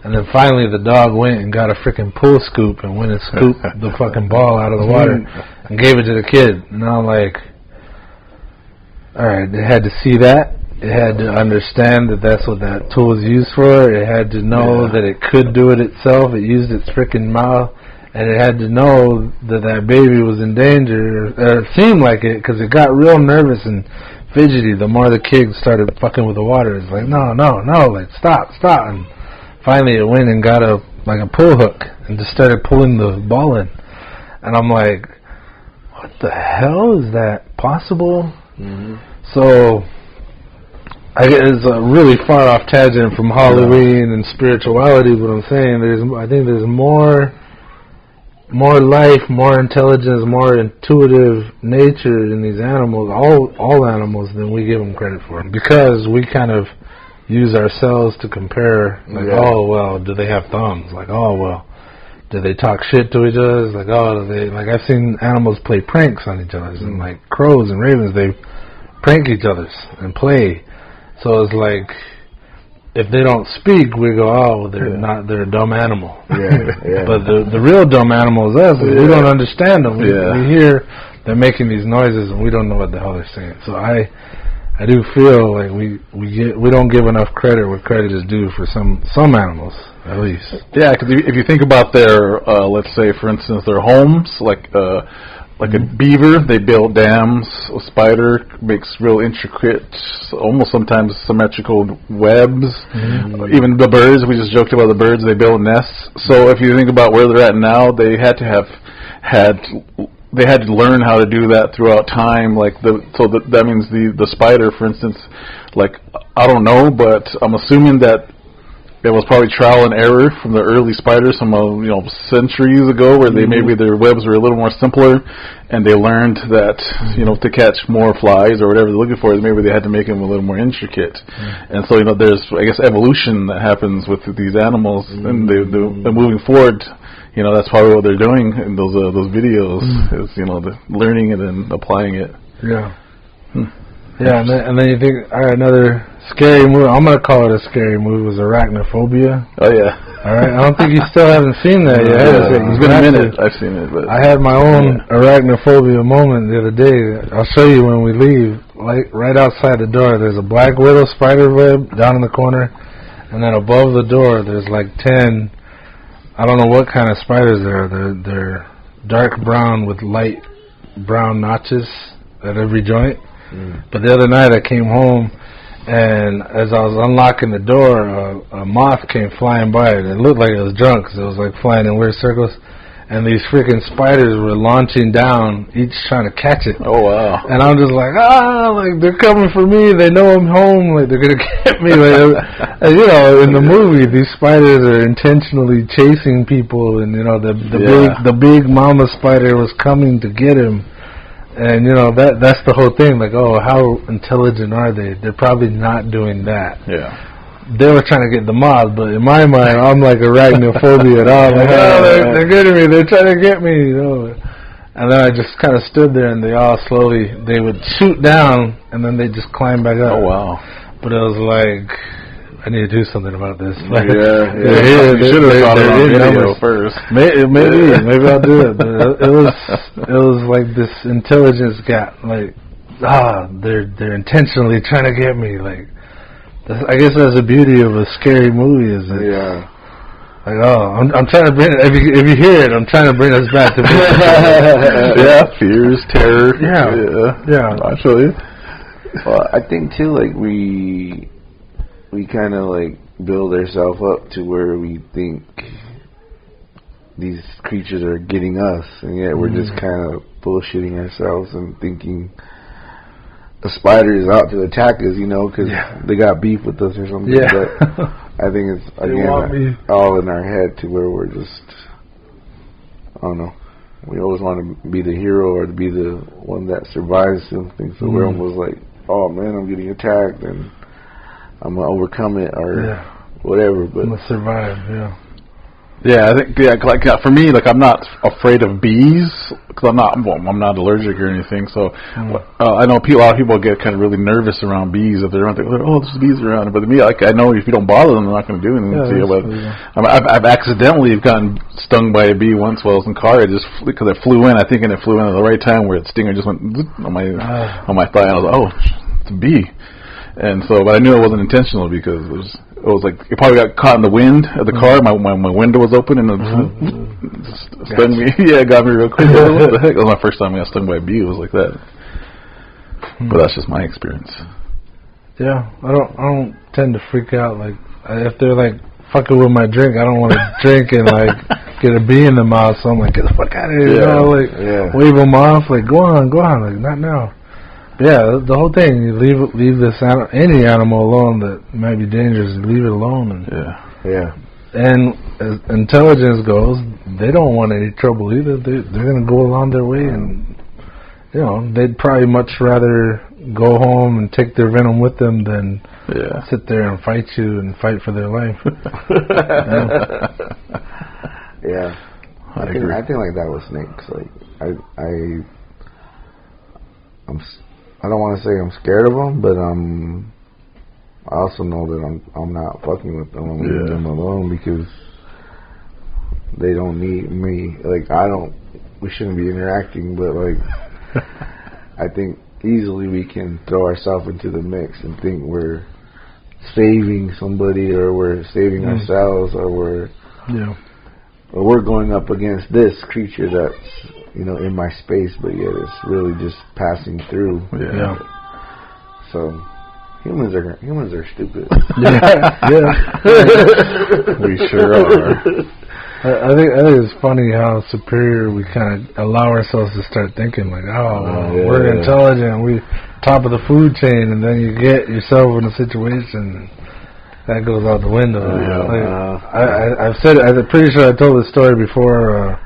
and then finally the dog went and got a freaking pool scoop and went and scooped the fucking ball out of the water and gave it to the kid. And I'm like, all right, it had to see that. It had to understand that that's what that tool is used for. It had to know that it could do it itself. It used its freaking mouth. And it had to know that baby was in danger. It seemed like it, because it got real nervous and fidgety the more the kid started fucking with the water. It's like, no, like, stop. And finally it went and got a pull hook and just started pulling the ball in. And I'm like, what the hell? Is that possible? So it's a really far off tangent from Halloween and spirituality, but I'm saying I think there's more life, more intelligence, more intuitive nature in these animals, all animals, than we give them credit for. Because we kind of use ourselves to compare, like, oh, well, do they have thumbs? Like, oh, well, do they talk shit to each other? Like, oh, do they, like, I've seen animals play pranks on each other, and like crows and ravens, they prank each other and play. So it's like, if they don't speak, we go, oh, they're a dumb animal. But the real dumb animal is us. We don't understand them. We hear they're making these noises, and we don't know what the hell they're saying. So I I do feel like we don't give enough credit where credit is due for some animals, at least. Yeah, because if you think about their, let's say, for instance, their homes, like a beaver, they build dams. A spider makes real intricate, almost sometimes symmetrical webs. Even the birds, we just joked about the birds, they build nests. So if you think about where they're at now, they had to learn how to do that throughout time. That means the spider, for instance, like, I don't know, but I'm assuming that it was probably trial and error from the early spiders from centuries ago, where maybe their webs were a little more simpler, and they learned that to catch more flies or whatever they're looking for, maybe they had to make them a little more intricate. And so there's, I guess, evolution that happens with these animals, and they're moving forward. That's probably what they're doing in those videos is the learning it and applying it. Yeah. Yeah, and then you think another scary movie. I'm gonna call it a scary movie. Was Arachnophobia. Oh yeah. All right. I don't think you still haven't seen that yet. It's been a minute. I've seen it, but I had my own arachnophobia moment the other day. I'll show you when we leave. Like right outside the door, there's a black widow spider web down in the corner, and then above the door, there's like 10. I don't know what kind of spiders they are. They're dark brown with light brown notches at every joint. But the other night I came home, and as I was unlocking the door, a moth came flying by. It looked like it was drunk because it was like flying in weird circles. And these freaking spiders were launching down, each trying to catch it. Oh, wow. And I'm just like, they're coming for me. They know I'm home. Like, they're going to get me. And, in the movie, these spiders are intentionally chasing people. And, the big mama spider was coming to get him. And, that's the whole thing. Like, how intelligent are they? They're probably not doing that. Yeah. They were trying to get the moth, but in my mind, I'm like arachnophobia at all. Like, they're getting me. They're trying to get me. And then I just kind of stood there, and they all slowly, they would shoot down, and then they just climb back up. Oh, wow. But it was like, I need to do something about this. Like, you should have thought about video first. Maybe I'll do it. But it was like this intelligence gap. Like, they're intentionally trying to get me. Like, I guess that's the beauty of a scary movie. Is that like, I'm trying to bring. If you hear it, I'm trying to bring us back to. Fears, terror. Yeah. I feel you. Well, I think too, like we kind of like build ourselves up to where we think these creatures are getting us, and yet we're just kind of bullshitting ourselves and thinking a spider is out to attack us, because they got beef with us or something. Yeah. But I think it's again all in our head to where we're just, I don't know. We always want to be the hero or to be the one that survives something. So we're almost like, oh man, I'm getting attacked and I'm gonna overcome it or whatever. But I'm gonna survive. Yeah, I think for me, like I'm not afraid of bees because I'm not allergic or anything. So I know a lot of people get kind of really nervous around bees if they're around. There's bees around. But to me, like I know if you don't bother them, they're not going to do anything to you. But I've accidentally gotten stung by a bee once while I was in the car. Because I flew in, I think, and it flew in at the right time where the stinger just went on my thigh. And I was like, it's a bee. And so, but I knew it wasn't intentional because it was like it probably got caught in the wind of the car. My window was open and it stung me. Yeah, it got me real quick. What the heck? That was my first time I got stung by a bee. It was like that. But that's just my experience. Yeah, I don't tend to freak out. Like if they're like fucking with my drink, I don't want to drink and like get a bee in the mouth. So I'm like, get the fuck out of here. Wave them off. Like go on. Like not now. Yeah, the whole thing. You leave this any animal alone that might be dangerous. You leave it alone. And And as intelligence goes, they don't want any trouble either. They're going to go along their way, and they'd probably much rather go home and take their venom with them than sit there and fight you and fight for their life. I think like that with snakes. Like I don't want to say I'm scared of them, but I also know that I'm not fucking with them. I'm leaving them alone because they don't need me. Like we shouldn't be interacting, but like I think easily we can throw ourselves into the mix and think we're saving somebody, or we're saving ourselves, or we're going up against this creature that's, you know, in my space, but yet it's really just passing through. Yeah. So humans are stupid. We sure are. I think it's funny how superior we kind of allow ourselves to start thinking, like, we're intelligent, we top of the food chain, and then you get yourself in a situation that goes out the window. I've said it, I'm pretty sure I told this story before.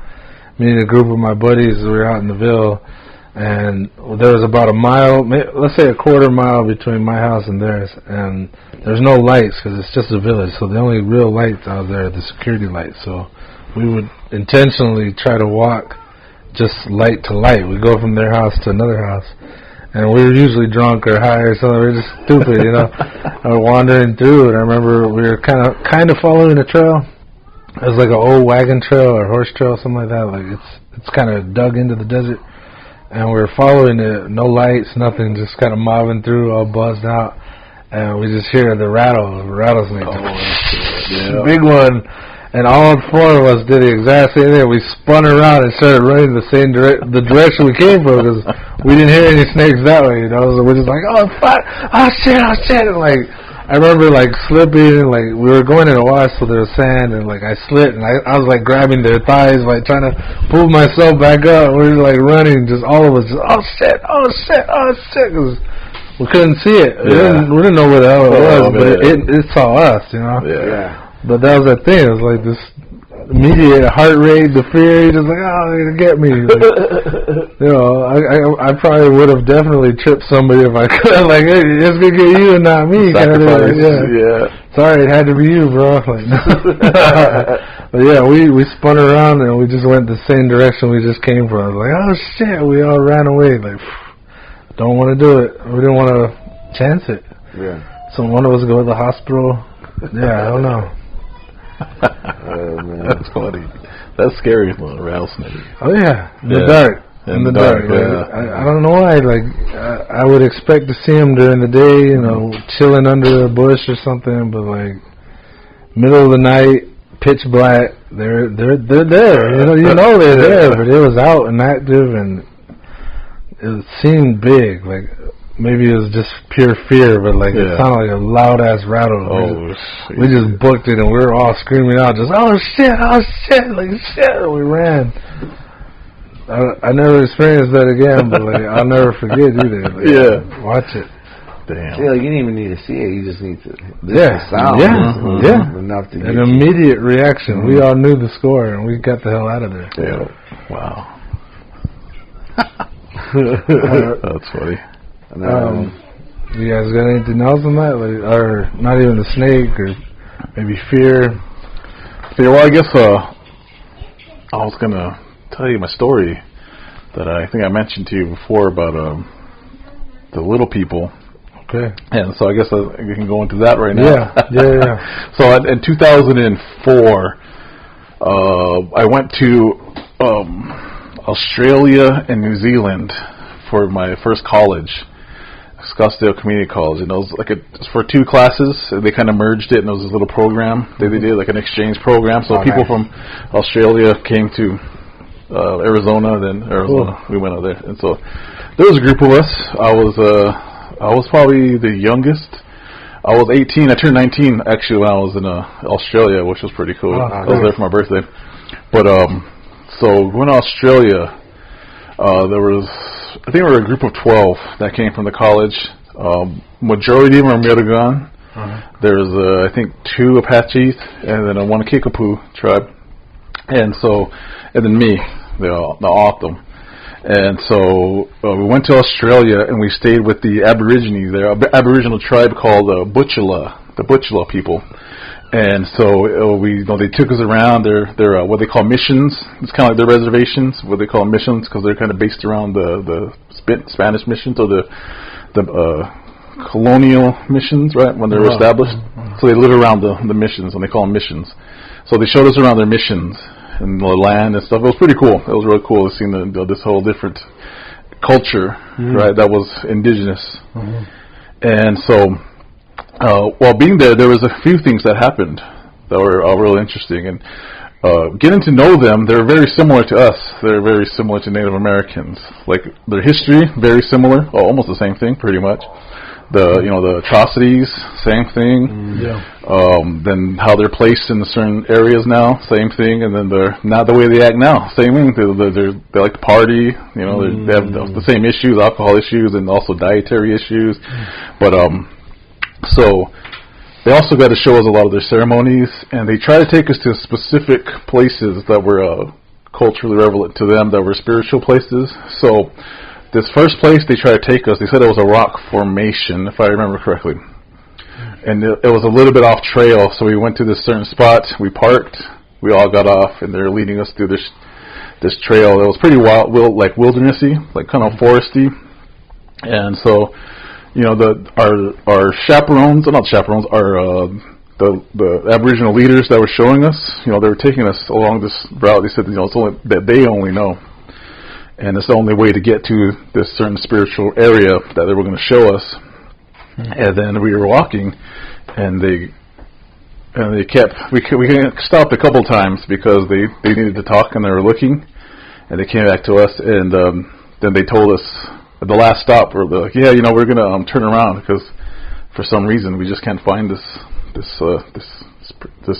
Me and a group of my buddies, we were out in the Ville, and there was about a mile, let's say a quarter mile between my house and theirs, and there's no lights because it's just a village, so the only real lights out there are the security lights. So we would intentionally try to walk just light to light. We go from their house to another house, and we were usually drunk or high or something. We were just stupid, you know, wandering through. And I remember we were kind of following a trail. It was like an old wagon trail or horse trail, something like that. Like it's kind of dug into the desert, and we were following it. No lights, nothing, just kind of mobbing through, all buzzed out, and we just hear the rattlesnake, big one, and all four of us did the exact same thing. We spun around and started running the same the direction we came from, because we didn't hear any snakes that way, you know. So we're just like, oh fuck, oh shit, and like. I remember like slipping, and like we were going in a wash, so there was sand, and like I slipped, and I was like grabbing their thighs, like trying to pull myself back up. We were like running, just all of us, just oh shit, because we couldn't see it. We didn't know where the hell it was, but it saw us, you know. Yeah. But that was the thing. It was like this immediate heart rate, the fear. Just like, oh, they're gonna get me. Like, you know, I probably would have definitely tripped somebody if I could. Like, hey, it's gonna get you and not me. Sorry, it had to be you, bro. Like, but yeah, we spun around and we just went the same direction we just came from. I was like, oh shit, we all ran away. Like, don't want to do it. We didn't want to chance it. Yeah. So one of us go to the hospital. Yeah, I don't know. Oh, man. That's funny. That's scary, little rattlesnake. Oh yeah, in the dark. In the dark. I don't know why. Like I would expect to see them during the day, you know, chilling under a bush or something. But like middle of the night, pitch black, they're there. You know they're there. But it was out and active, and it seemed big. Like maybe it was just pure fear, but like it sounded like a loud ass rattle. We just booked it, and we were all screaming out, just oh shit, like shit. And we ran. I never experienced that again, but like I'll never forget either. Like, watch it. Damn. Yeah, like, you didn't even need to see it. You just need to the sound. Enough to an immediate reaction. We all knew the score, and we got the hell out of there. Yeah. Wow. That's funny. You guys got anything else on that, like, or not even the snake, or maybe fear? Yeah, well, I guess I was gonna tell you my story that I think I mentioned to you before about the little people. Okay. And so I guess we can go into that right now. Yeah. So in 2004, I went to Australia and New Zealand for my first college. Scottsdale Community College, and it was like for 2 classes. They kind of merged it, and it was this little program they did, like an exchange program. So people from Australia came to Arizona, then Arizona. We went out there, and so there was a group of us. I was probably the youngest. I was 18. I turned 19 actually when I was in Australia, which was pretty cool. I was there for my birthday. But so going to Australia, there was, I think we were a group of 12 that came from the college. Majority of them are Miragan. There's I think 2 Apaches and then 1 Kickapoo tribe, and then me, the Autumn. And so we went to Australia and we stayed with the Aborigines there, an Aboriginal tribe called the Butchula people. And so they took us around their what they call missions. It's kind of like their reservations, what they call missions, because they're kind of based around the Spanish missions or the colonial missions, right, when they were established. So they live around the missions, and they call them missions. So they showed us around their missions and the land and stuff. It was pretty cool. It was really cool to see this whole different culture, right, that was indigenous. And so, while being there was a few things that happened that were real interesting. And getting to know them, they're very similar to us. They're very similar to Native Americans. Like, their history, very similar, almost the same thing, pretty much. The atrocities, same thing. Then how they're placed in certain areas now, same thing. And then not the way they act now, same thing. They like to party. They have the same issues, alcohol issues, and also dietary issues. But so they also got to show us a lot of their ceremonies, and they try to take us to specific places that were culturally relevant to them, that were spiritual places. So this first place they tried to take us, they said it was a rock formation, if I remember correctly. And it was a little bit off trail, so we went to this certain spot, we parked, we all got off, and they're leading us through this trail. It was pretty wild, like wildernessy, like kind of foresty. And so, our chaperones, not chaperones, the Aboriginal leaders that were showing us, they were taking us along this route. They said, it's only that they only know. And it's the only way to get to this certain spiritual area that they were going to show us. And then we were walking, and they kept, we stopped a couple times because they needed to talk, and they were looking, and they came back to us, and then they told us at the last stop, we're like, we're going to turn around because for some reason we just can't find this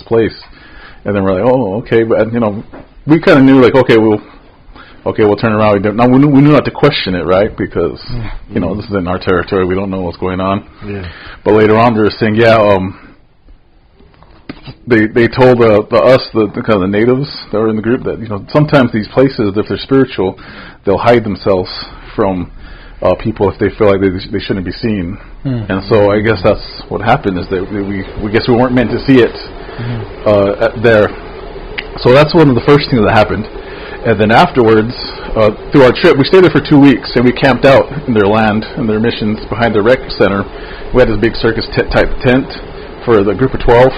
place. And then we're like, oh, okay, but we kind of knew, like, okay, we'll turn around. Now we knew not to question it, right? Because this is in our territory. We don't know what's going on. But later on, they were saying, they told us, the kind of the natives that were in the group, that sometimes these places, if they're spiritual, they'll hide themselves from people if they feel like they shouldn't be seen. And so I guess that's what happened, is that we weren't meant to see it there. So that's one of the first things that happened. And then afterwards, through our trip, we stayed there for 2 weeks, and we camped out in their land, in their missions, behind the rec center. We had this big circus type tent for the group of 12.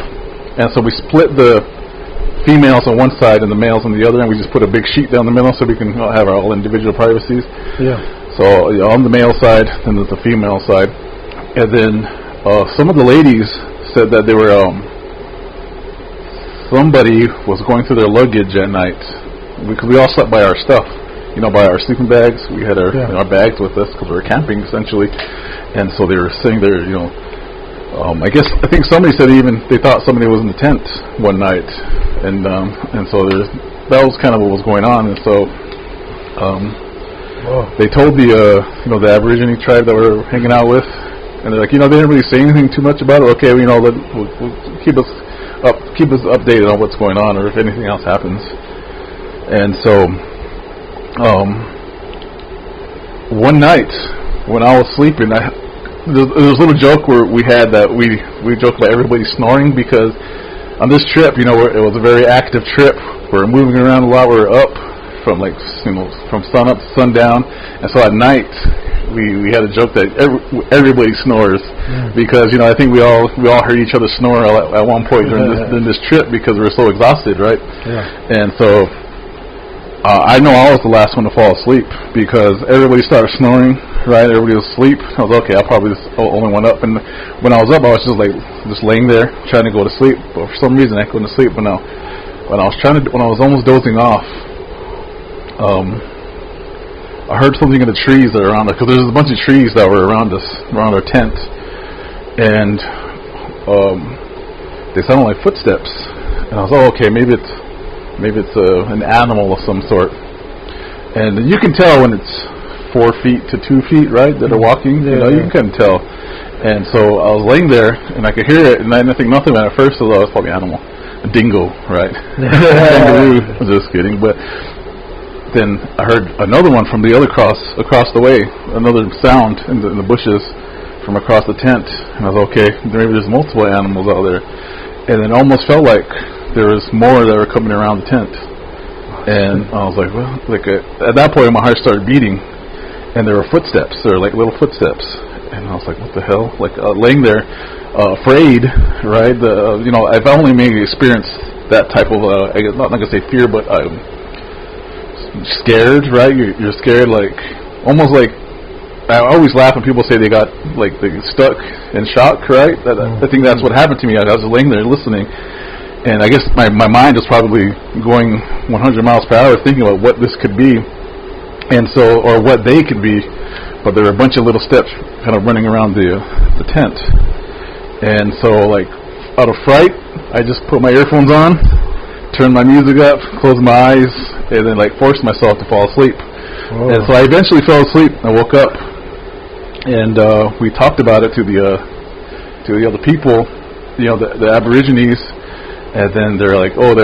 And so we split the females on one side and the males on the other, and we just put a big sheet down the middle so we can have our all individual privacies. So on the male side, and there's the female side. And then some of the ladies said that they were somebody was going through their luggage at night, because we all slept by our stuff, by our sleeping bags. We had our bags with us because we were camping essentially. And so they were sitting there, I think somebody said even they thought somebody was in the tent one night, and so that was kind of what was going on. And so they told the Aborigine tribe that we were hanging out with, and they're like, they didn't really say anything too much about it. Okay, we'll keep us updated on what's going on, or if anything else happens. And so one night when I was sleeping, there was a little joke where we had that we joked about everybody snoring, because on this trip, it was a very active trip. We're moving around a lot. We're up from from sun up to sundown, and so at night we had a joke that everybody snores, because I think we all heard each other snore at one point during this trip, because we were so exhausted, right? And so I know I was the last one to fall asleep, because everybody started snoring, right? Everybody was asleep. I was okay, I'll probably just only one up. And when I was up, I was just laying there trying to go to sleep, but for some reason I couldn't sleep. When I was almost dozing off, I heard something in the trees that are around us, because there's a bunch of trees that were around us, around our tent, and they sounded like footsteps. And I was okay, maybe it's an animal of some sort. And you can tell when it's 4 feet to 2 feet, right, that are walking. You can tell. And so I was laying there, and I could hear it, and I didn't think nothing about it at first. So it was probably an animal, a dingo, right? Kangaroo. Just kidding, but. Then I heard another one from the other across the way, another sound in the bushes from across the tent, and I was okay, maybe there's multiple animals out there. And it almost felt like there was more that were coming around the tent, and I was like, well, at that point my heart started beating, and there were footsteps. There were like little footsteps, and I was like, what the hell? Laying there, afraid, right? I've only maybe experienced that type of I'm not gonna say fear, but scared, right? You're scared, like almost like, I always laugh when people say they got, like, they get stuck in shock, right? I think that's what happened to me. I was laying there listening, and I guess my mind was probably going 100 miles per hour thinking about what this could be, and so, or what they could be, but there were a bunch of little steps kind of running around the tent. And so, like, out of fright, I just put my earphones on, turned my music up, closed my eyes, and then, like, forced myself to fall asleep. Whoa. And so I eventually fell asleep. I woke up, and we talked about it to the other people, you know, the Aborigines, and then they're like, oh,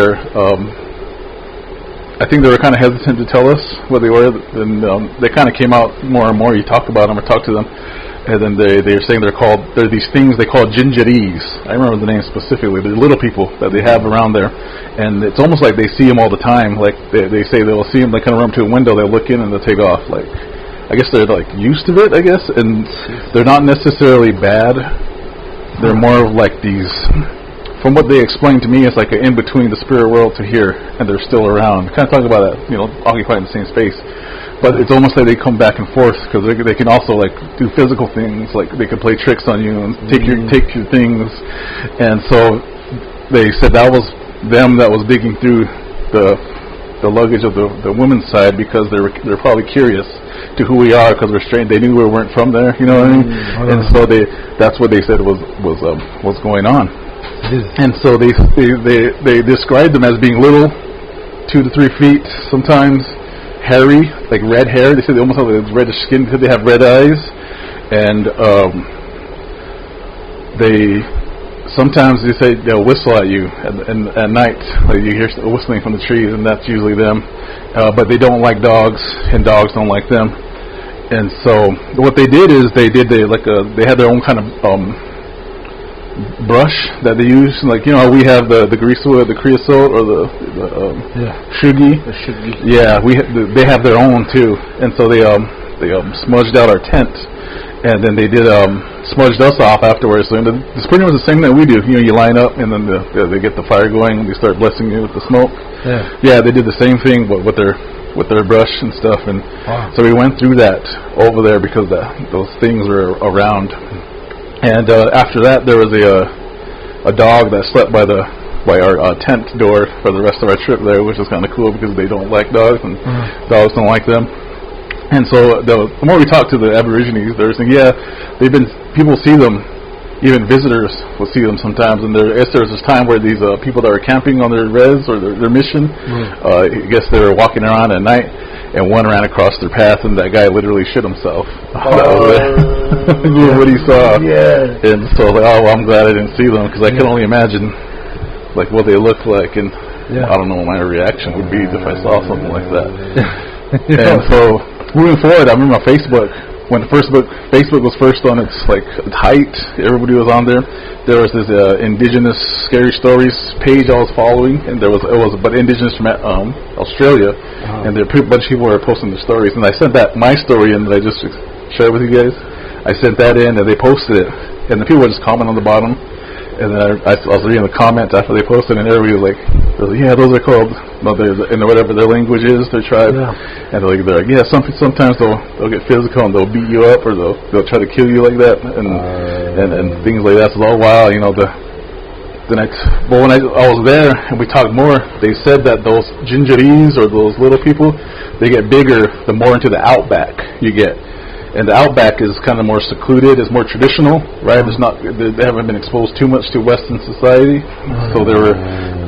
I think they were kind of hesitant to tell us what they were, and they kind of came out more and more. You talk about them or talk to them, and then they're saying they're these things they call gingerees. I remember the name specifically. They're little people that they have around there, and it's almost like they see them all the time. Like they say they'll see them, they kind of run to a window, they'll look in and they'll take off. Like, I guess they're like used to it, I guess, and they're not necessarily bad. They're more of like these. From what they explained to me, it's like an in between the spirit world to here, and they're still around. Kind of talk about that, you know, occupying the same space. But it's almost like they come back and forth because they can also like do physical things, like they can play tricks on you and take your things. And so they said that was them that was digging through the luggage of the women's side because they're probably curious to who we are because we're strange. They knew we weren't from there, you know what I mean? And so that's what they said was going on. And so they described them as being little, 2 to 3 feet, sometimes hairy, like red hair. They said they almost have like reddish skin because they have red eyes, and sometimes they say they'll whistle at you at night, like you hear whistling from the trees, and that's usually them. But they don't like dogs, and dogs don't like them. And so what they did is they had their own kind of brush that they use, like, you know, we have the greasewood, the creosote, or the shugi. The shugi. Yeah, they have their own too, and so they smudged out our tent, and then they did smudged us off afterwards. So it's pretty much the same that we do. You know, you line up, and then they get the fire going, and they start blessing you with the smoke. Yeah, they did the same thing, but with their brush and stuff, and so we went through that over there because those things were around. And after that, there was a dog that slept by our tent door for the rest of our trip there, which was kind of cool because they don't like dogs and dogs don't like them. And so the more we talk to the Aborigines, they're saying, people see them, even visitors will see them sometimes. And there's this time where these people that are camping on their res or their mission, I guess they were walking around at night, and one ran across their path, and that guy literally shit himself. What he saw. Yeah. And so, like, I'm glad I didn't see them because I can only imagine, like, what they looked like, and I don't know what my reaction would be if I saw something like that. And so, moving forward, I remember on Facebook, when Facebook was first on its height, everybody was on there. There was this indigenous scary stories page I was following, and it was indigenous from Australia, and there a bunch of people were posting their stories, and I sent my story in that I just shared with you guys. I sent that in, and they posted it, and the people would just comment on the bottom, and then I was reading the comments after they posted, and everybody was like, those are called, in whatever their language is, their tribe, and they're like, sometimes they'll get physical and they'll beat you up, or they'll try to kill you like that, and things like that. So, wow, you know, but when I was there and we talked more, they said that those gingerees or those little people, they get bigger the more into the outback you get. And the outback is kind of more secluded, it's more traditional, right? They haven't been exposed too much to Western society, so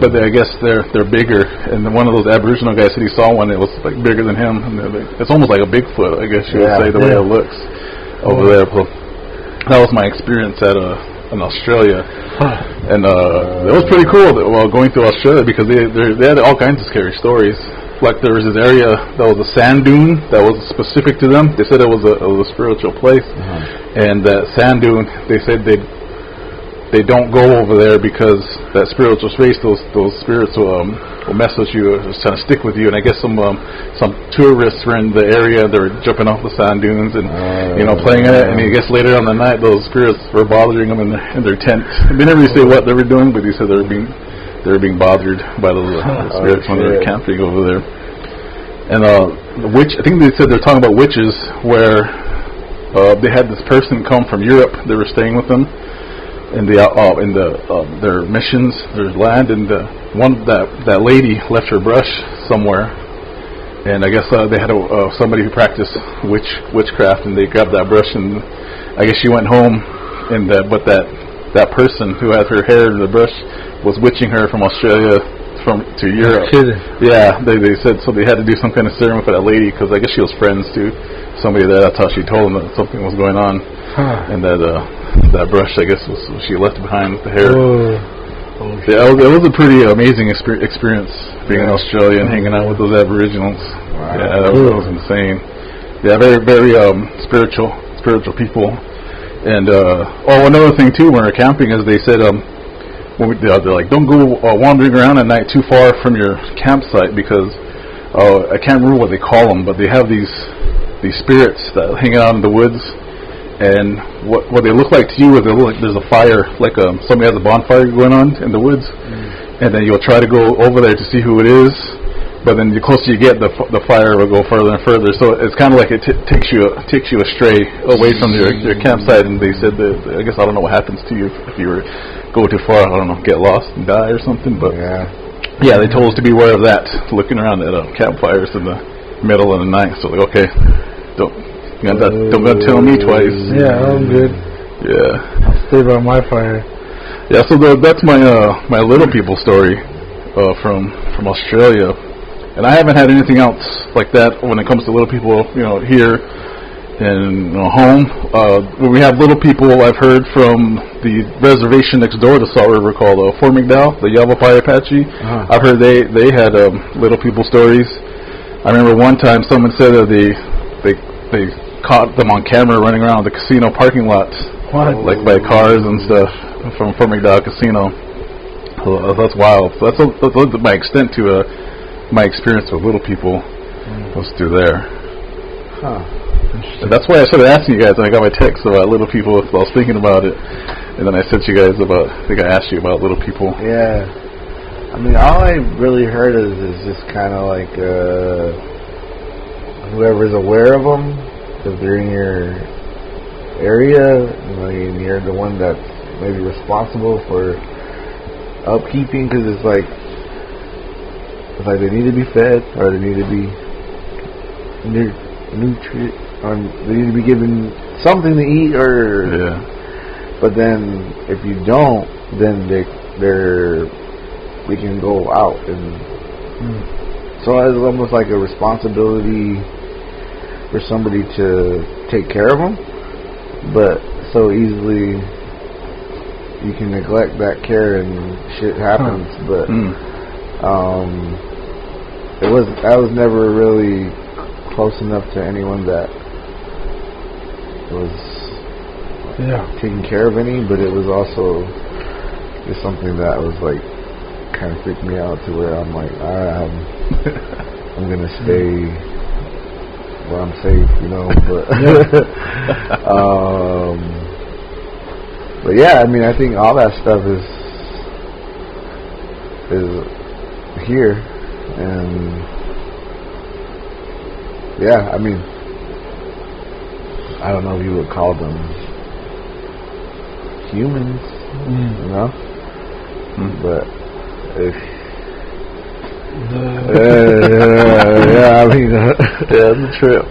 but I guess they're bigger. And then one of those Aboriginal guys said he saw one that was like bigger than him, and it's almost like a Bigfoot, I guess you would say, the way it looks over there. So that was my experience in Australia, and it was pretty cool going through Australia because they had all kinds of scary stories. Like there was this area that was a sand dune that was specific to them. They said it was a spiritual place, and that sand dune, they said they don't go over there because that spiritual space, those spirits will mess with you, just trying to stick with you. And I guess some tourists were in the area. They were jumping off the sand dunes and playing in it. And I guess later on the night, those spirits were bothering them in their tent. They never really say what they were doing, but they said they were being bothered by those spirits when they were camping over there. And the witch, I think they said they're talking about witches, where they had this person come from Europe. They were staying with them in their missions, their land, and that lady left her brush somewhere. And I guess they had somebody who practiced witchcraft, and they grabbed that brush, and I guess she went home, but that person who had her hair in the brush was witching her from Australia to Europe. Yeah, they said so. They had to do some kind of ceremony for that lady, because I guess she was friends to somebody there. That's how she told them that something was going on, and that brush, I guess, was she left behind with the hair. Yeah, it was a pretty amazing experience being in Australia and hanging out with those Aboriginals. Wow. Yeah, that was insane. Yeah, very, very spiritual people. And another thing too, when we're camping, is they said they're like, don't go wandering around at night too far from your campsite, because I can't remember what they call them, but they have these spirits that hang out in the woods, and what they look like to you is they look like there's a fire, like somebody has a bonfire going on in the woods, and then you'll try to go over there to see who it is, but then the closer you get, the fire will go further and further. So it's kind of like it takes you astray away from your campsite. And they said that, I guess, I don't know what happens to you if you were go too far. I don't know, get lost and die or something. But yeah, they told us to be aware of that, looking around at campfires in the middle of the night. So like, okay, don't tell me twice. Yeah, I'm good. Yeah, I'll stay by my fire. Yeah, so that's my little people story from Australia. And I haven't had anything else like that when it comes to little people, here in home. When we have little people, I've heard from the reservation next door to Salt River called Fort McDowell, the Yavapai Apache. I've heard they had little people stories. I remember one time someone said that they caught them on camera running around the casino parking lot, like by cars and stuff from Fort McDowell Casino. That's wild. So that's my extent to my experience with little people was through there. And that's why I started asking you guys when I got my text about little people. I was thinking about it, and then I sent you guys I think I asked you about little people. Yeah. I mean, all I really heard is just kind of like whoever's aware of them, if they're in your area, and you're the one that's maybe responsible for upkeeping, because it's like they need to be fed, or they need to be nutrient, or they need to be given something to eat, or but then if you don't, then they can go out, and so it's almost like a responsibility for somebody to take care of them, but so easily you can neglect that care and shit happens. But I was never really close enough to anyone that was taking care of any, but it was also just something that was like kind of freaked me out to where I'm like, I'm gonna stay where I'm safe, but yeah, I mean, I think all that stuff is here, and yeah, I mean, I don't know if you would call them humans, but if I mean, the trip.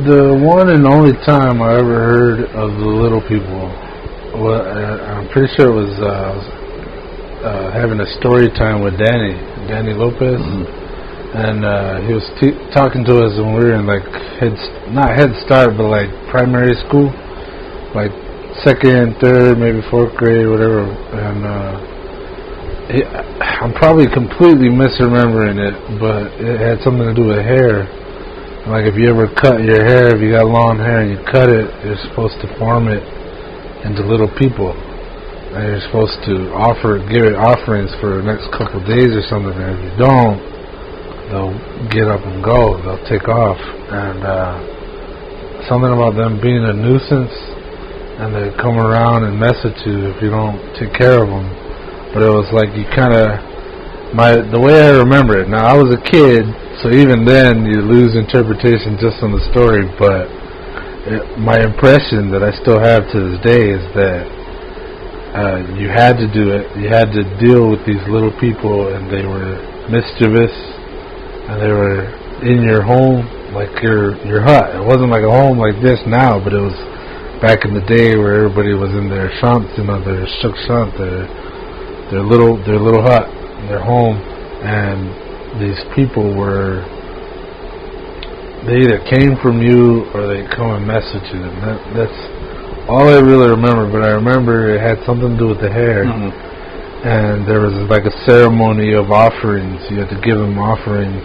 The one and only time I ever heard of the little people, I'm pretty sure it was having a story time with Danny Lopez, and he was talking to us when we were in like not Head Start, but like primary school, like 2nd, 3rd, maybe 4th grade, whatever. And I'm probably completely misremembering it, but it had something to do with hair. Like if you ever cut your hair, if you got long hair and you cut it, you're supposed to form it into little people, and you're supposed to give it offerings for the next couple of days or something. And if you don't, they'll get up and go. They'll take off. And something about them being a nuisance, and they come around and mess with you if you don't take care of them. But it was like you kind of the way I remember it. Now I was a kid, so even then you lose interpretation just on the story. But my impression that I still have to this day is that you had to do it. You had to deal with these little people, and they were mischievous, and they were in your home, like your hut. It wasn't like a home like this now, but it was back in the day where everybody was in their shant, their shuk shant, their little hut, their home, and these people they either came from you or they come and mess with you. And that's all I really remember. But I remember it had something to do with the hair, and there was like a ceremony of offerings. You had to give them offerings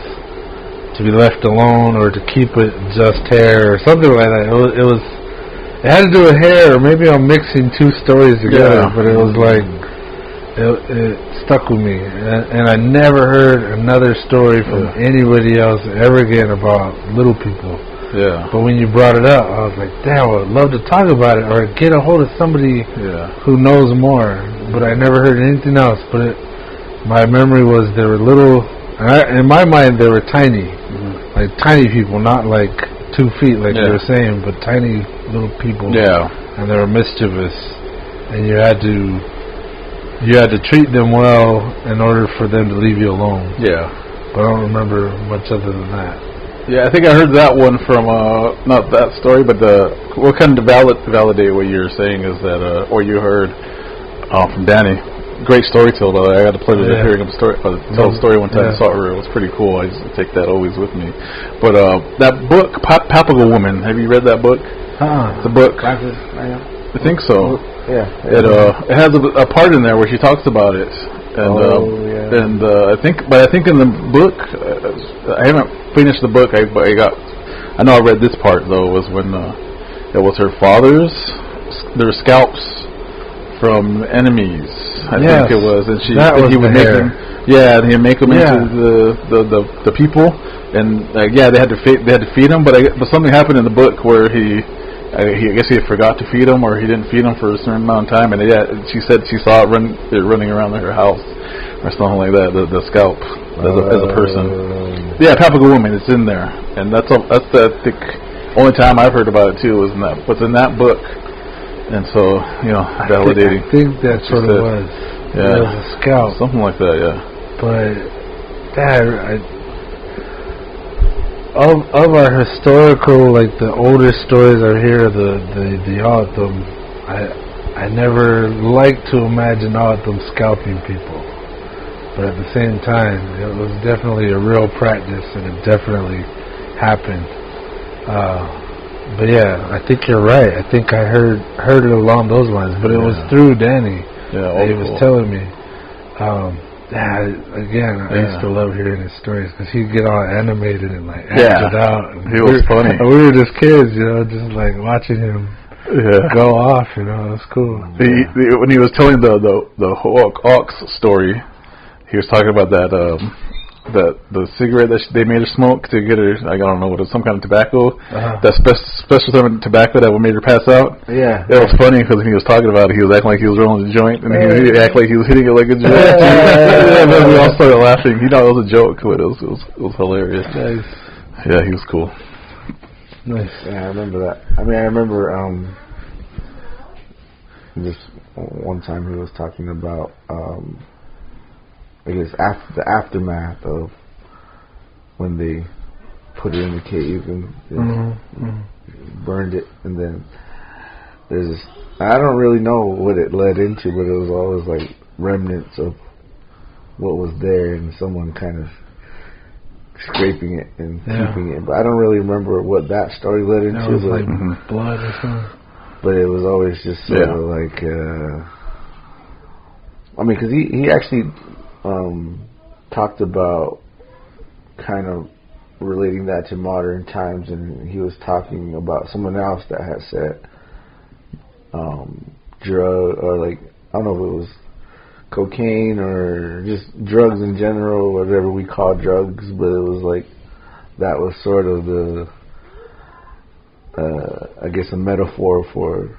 to be left alone, or to keep it just hair, or something like that. It had to do with hair, or maybe I'm mixing two stories together, but it was like, it stuck with me. And I never heard another story from anybody else ever again about little people. Yeah. But when you brought it up, I was like, damn, I would love to talk about it, or get a hold of somebody who knows more. But I never heard anything else. But my memory was they were little, in my mind they were tiny. Like tiny people, not like 2 feet like you were saying, but tiny little people. Yeah. And they were mischievous, and you had to treat them well in order for them to leave you alone. Yeah. But I don't remember much other than that. Yeah, I think I heard that one from not that story, but what kind of validate what you're saying is that or you heard from Danny. Great storyteller. I had the pleasure of hearing him tell a story one time. I saw it. It was pretty cool. I just take that always with me. But that book, Papago Woman, have you read that book? The book. I think so. Yeah. It has a part in there where she talks about it, and I think in the book, I haven't finished the book. I know I read this part though. Was when it was her father's. There were scalps from enemies. I think it was, and he would make them. Yeah, and he'd make them into the people, and they had to feed them. But something happened in the book where I guess he forgot to feed them, or he didn't feed them for a certain amount of time. And she said she saw it running around her house or something like that. The scalp as a person. Yeah, Papago Woman. It's in there, and that's the only time I've heard about it too. Was in that book. And so, validating. I think that's what it was. Yeah. It was a scalp. Something like that, yeah. But, of our historical, like the older stories I hear, the Autumn, I never liked to imagine Autumn scalping people. But at the same time, it was definitely a real practice, and it definitely happened. But yeah, I think you're right. I think I heard it along those lines, but it was through Danny. Yeah, he was telling me. Again, I used to love hearing his stories because he'd get all animated and like act it out. And he was funny. We were just kids, just like watching him go off. It was cool. When he was telling the ox story, he was talking about that. The cigarette that they made her smoke to get her, I don't know what it was, some kind of tobacco, that special type of tobacco that made her pass out. Yeah, it was funny because when he was talking about it, he was acting like he was rolling a joint, and he acted like he was hitting it like a joint. And then we all started laughing. He thought it was a joke, but it was hilarious. Nice. Yeah, he was cool. Nice. Yeah, I remember that. I remember just one time he was talking about. I guess after the aftermath of when they put it in the cave and burned it, and then there's this, I don't really know what it led into, but it was always like remnants of what was there, and someone kind of scraping it and keeping it. But I don't really remember what that story led into. It was like blood or something. But it was always just sort of like, because he actually talked about kind of relating that to modern times, and he was talking about someone else that had said drug, or like, I don't know if it was cocaine or just drugs in general, whatever we call drugs, but it was like that was sort of the I guess a metaphor for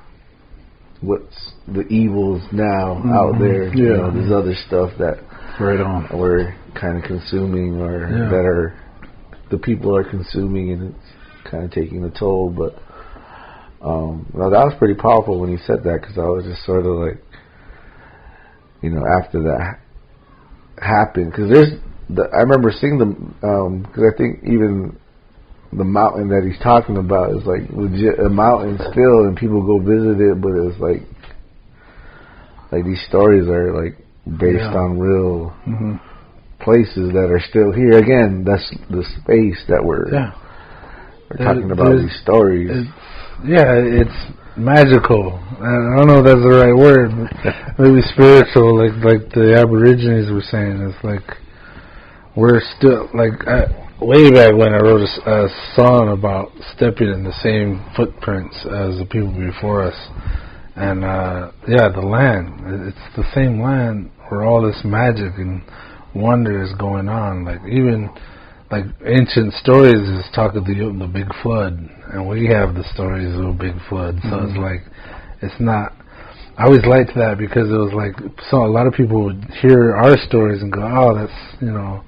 what's the evils now out there. You know, there's other stuff that we're kind of consuming, or that are the people are consuming, and it's kind of taking a toll. But well, that was pretty powerful when he said that, because I was just sort of like, you know, after that happened, because I remember seeing them, because I think even the mountain that he's talking about is like legit a mountain still, and people go visit it, but it's like these stories are like based on real places that are still here. Again, that's the space that we're talking about, these stories. It's magical. I don't know if that's the right word, but maybe spiritual, like the Aborigines were saying. It's like we're still, like, way back when I wrote a song about stepping in the same footprints as the people before us. And, the land, it's the same land where all this magic and wonder is going on. Like, even, like, ancient stories is talk of the big flood, and we have the stories of a big flood. So it's like, it's not, I always liked that, because it was like, so a lot of people would hear our stories and go, oh, that's, you know,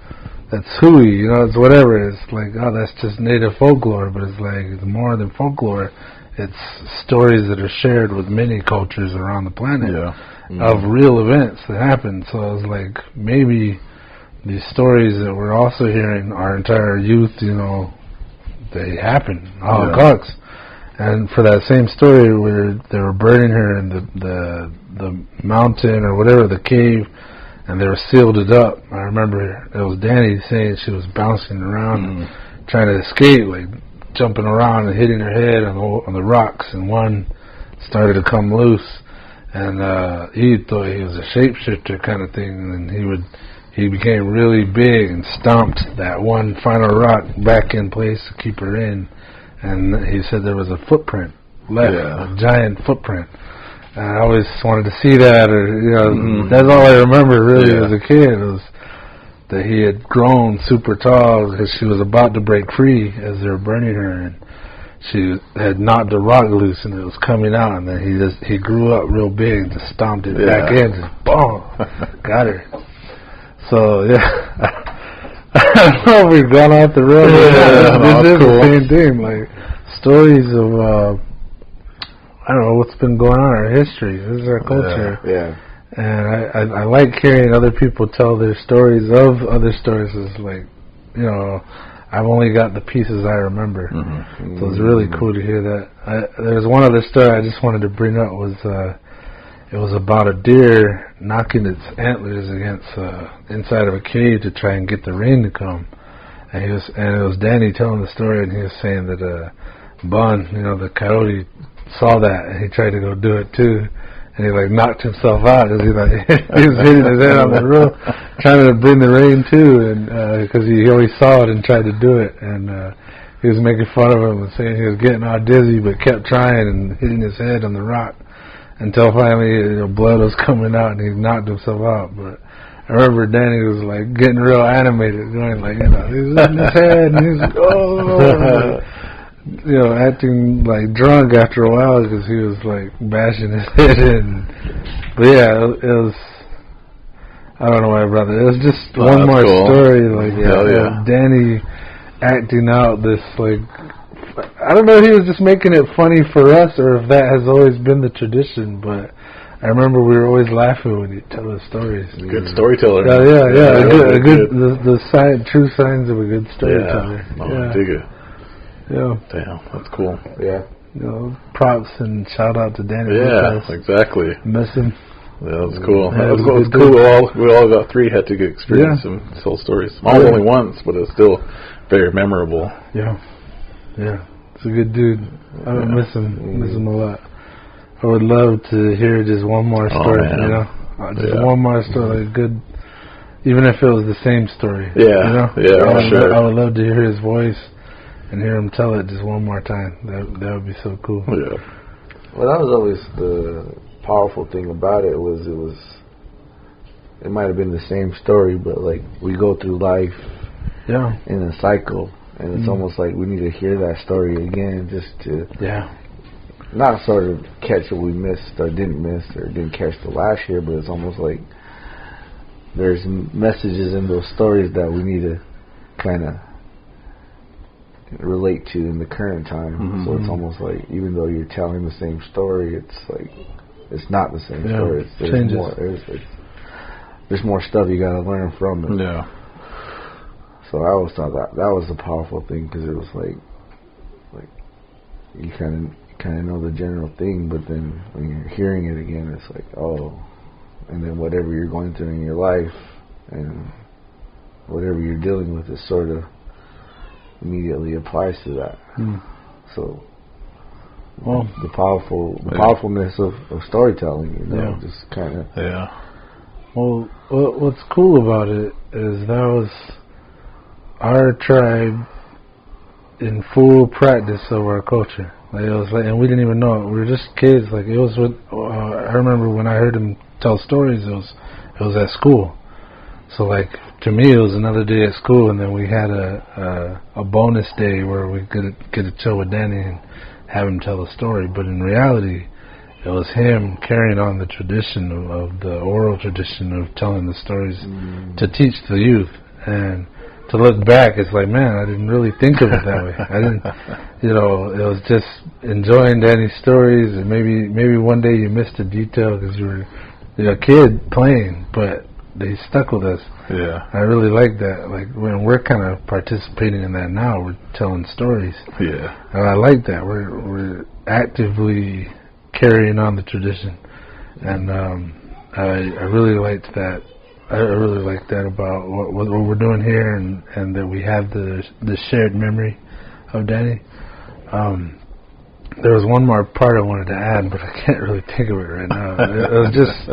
that's hooey, you know, it's whatever. It's like, oh, that's just native folklore. But it's like, it's more than folklore. It's stories that are shared with many cultures around the planet of real events that happen. So I was like, maybe these stories that we're also hearing our entire youth, you know, they happen all across. And for that same story where they were burning her in the mountain or whatever, the cave, and they were sealed it up. I remember it was Danny saying she was bouncing around and trying to escape, like jumping around and hitting her head on the rocks, and one started to come loose, and he thought he was a shapeshifter kind of thing, and he became really big and stomped that one final rock back in place to keep her in, and he said there was a footprint left, a giant footprint. I always wanted to see that, or, you know, that's all I remember really as a kid, was that he had grown super tall, because she was about to break free as they were burning her, and she had knocked the rock loose, and it was coming out, and then he grew up real big and just stomped it back in, just boom, got her. So I don't know if we've gone off the road. This is the same thing, like stories of I don't know what's been going on in our history. This is our culture. And I like hearing other people tell their stories of other stories. It's like, you know, I've only got the pieces I remember. So it's really cool to hear that. There's one other story I just wanted to bring up. It was about a deer knocking its antlers against inside of a cave to try and get the rain to come. And it was Danny telling the story, and he was saying that Bun, you know, the coyote, saw that, and he tried to go do it too, and he like knocked himself out as he was hitting his head on the roof trying to bring the rain too, and because he always saw it and tried to do it, and he was making fun of him and saying he was getting all dizzy but kept trying and hitting his head on the rock until finally, you know, blood was coming out and he knocked himself out. But I remember Danny was like getting real animated, going like, you know, he's hitting his head and he's you know, acting like drunk after a while, because he was like bashing his head in. But yeah, it was, I don't know why I brought it. It was just one more story, like Danny acting out this, like, I don't know if he was just making it funny for us or if that has always been the tradition, but I remember we were always laughing when he'd tell his stories. Good storyteller. A good true signs of a good storyteller. I dig it. Yeah. Damn, that's cool. Yeah. You know, props and shout out to Danny. Yeah, exactly. Miss him. Yeah, that's cool. That was cool. We all got three had to get experience and tell stories. Mine only once, but it's still very memorable. Yeah. Yeah. It's a good dude. I would miss him. Miss him a lot. I would love to hear just one more story, you know? Just one more story, like good, even if it was the same story. Yeah. You know? Yeah, I would love to hear his voice and hear him tell it just one more time. That would be so cool. Yeah. Well, that was always the powerful thing about it. It might have been the same story, but like we go through life in a cycle, and it's almost like we need to hear that story again just to not sort of catch what we missed or didn't catch the last year, but it's almost like there's messages in those stories that we need to kind of relate to in the current time. So it's almost like even though you're telling the same story, it's like it's not the same story. There's more stuff you got to learn from it. Yeah. So I always thought that was a powerful thing, because it was like you kind of know the general thing, but then when you're hearing it again, it's like, oh, and then whatever you're going through in your life and whatever you're dealing with is sort of immediately applies to that. So, well, the powerfulness of storytelling, you know, just kind of. Yeah. Well, what's cool about it is that was our tribe in full practice of our culture. Like, it was like, and we didn't even know it. We were just kids. Like, it was with. I remember when I heard him tell stories. It was at school. So, like, to me, it was another day at school, and then we had a bonus day where we could get to chill with Danny and have him tell a story. But in reality, it was him carrying on the tradition of the oral tradition of telling the stories to teach the youth. And to look back, it's like, man, I didn't really think of it that way. I didn't, you know, it was just enjoying Danny's stories, and maybe one day you missed a detail because you're a kid playing, but they stuck with us. Yeah. I really like that. Like, when we're kind of participating in that now, we're telling stories. Yeah. And I like that. We're actively carrying on the tradition. And I really liked that. I really like that about what we're doing here, and that we have the shared memory of Danny. There was one more part I wanted to add, but I can't really think of it right now. It was just,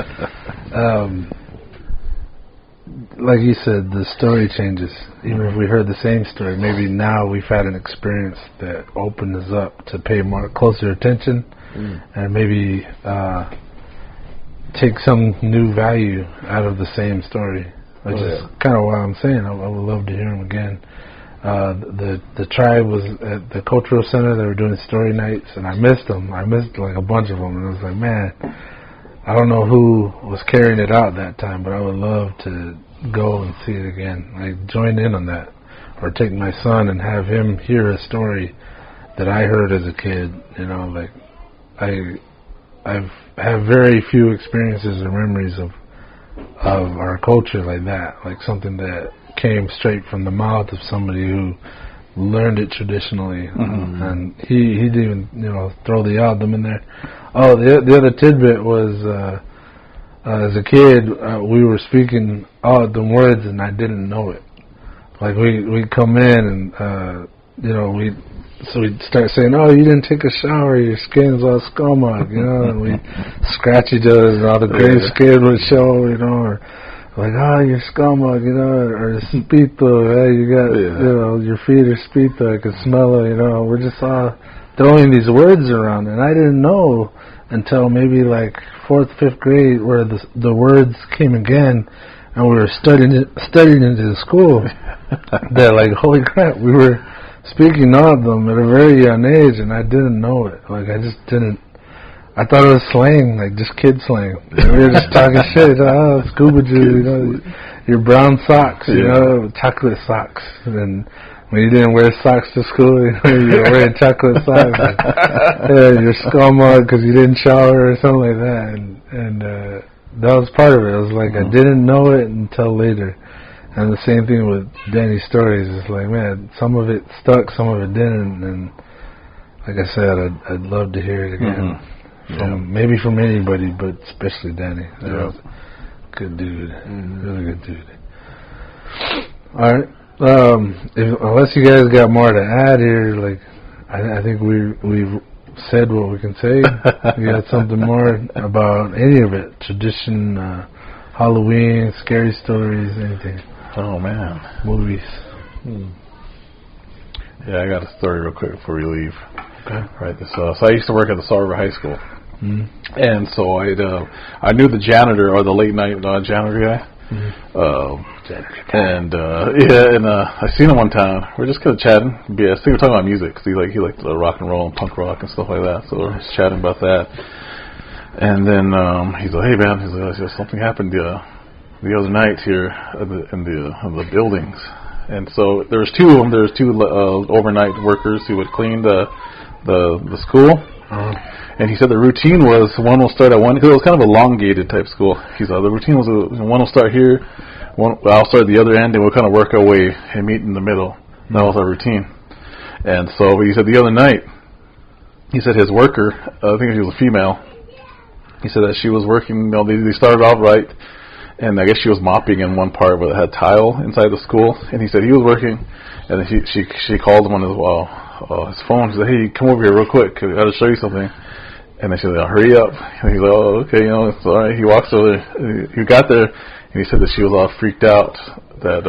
like you said, the story changes. Even if we heard the same story, maybe now we've had an experience that opened us up to pay more closer attention, and maybe take some new value out of the same story, which is kind of what I'm saying. I would love to hear him again. The tribe was at the cultural center. They were doing story nights, and I missed them. I missed like a bunch of them, and I was like, man, I don't know who was carrying it out that time, but I would love to go and see it again. Like, join in on that, or take my son and have him hear a story that I heard as a kid. You know, like I've had very few experiences or memories of our culture like that, like something that came straight from the mouth of somebody who learned it traditionally. And he didn't even, you know, throw the album in there. Oh, the other tidbit was as a kid we were speaking all the words and I didn't know it. Like we'd come in and you know, we'd start saying, oh, you didn't take a shower, your skin's all scumog, you know, and we'd scratch each other and all the gray skin would show, you know, or like, oh, you're scumog, you know, or spito, hey, you got, you know, your feet are spito, I can smell it, you know. We're just all throwing these words around, and I didn't know until maybe like 4th, 5th grade where the words came again, and we were studying into the school that, like, holy crap, we were speaking of them at a very young age, and I didn't know it. Like, I just didn't. I thought it was slang, like just kid slang. We were just talking shit. Oh, scuba Jew, you know, your brown socks, you know, chocolate socks. And then when you didn't wear socks to school, you know, you were wearing chocolate socks. And, you're scumog because you didn't shower or something like that. And that was part of it. It was like I didn't know it until later. And the same thing with Danny's stories. It's like, man, some of it stuck, some of it didn't. And like I said, I'd love to hear it again. Maybe from anybody, but especially Danny. That was a good dude. Really good dude. All right. Unless you guys got more to add here, like I think we've said what we can say. You got something more about any of it? Tradition, Halloween, scary stories, anything? Oh, man. Movies. Yeah, I got a story real quick before we leave. Okay. Right. So I used to work at the Saw River High School. And so I knew the janitor, or the late night janitor guy. I seen him one time. We're just kind of chatting. I think we're talking about music because he liked rock and roll and punk rock and stuff like that. So we're just chatting about that. And then he's like, "Hey man," he's like, "Something happened the other night here in the buildings." And so there was two of them. There was two overnight workers who would clean the school. And he said the routine was one will start at one, because it was kind of a elongated type school. He said the routine was one will start here, I'll start at the other end, and we'll kind of work our way and meet in the middle. That was our routine. And so he said the other night, he said his worker, I think she was a female, he said that she was working, they started off right, and I guess she was mopping in one part where it had tile inside the school, and he said he was working, and then she called him on his phone. She said, "Hey, come over here real quick, I got to show you something." And then she said, "Hurry up." And he's like, "Oh, okay, it's all right." He walks over there. He got there, and he said that she was all freaked out that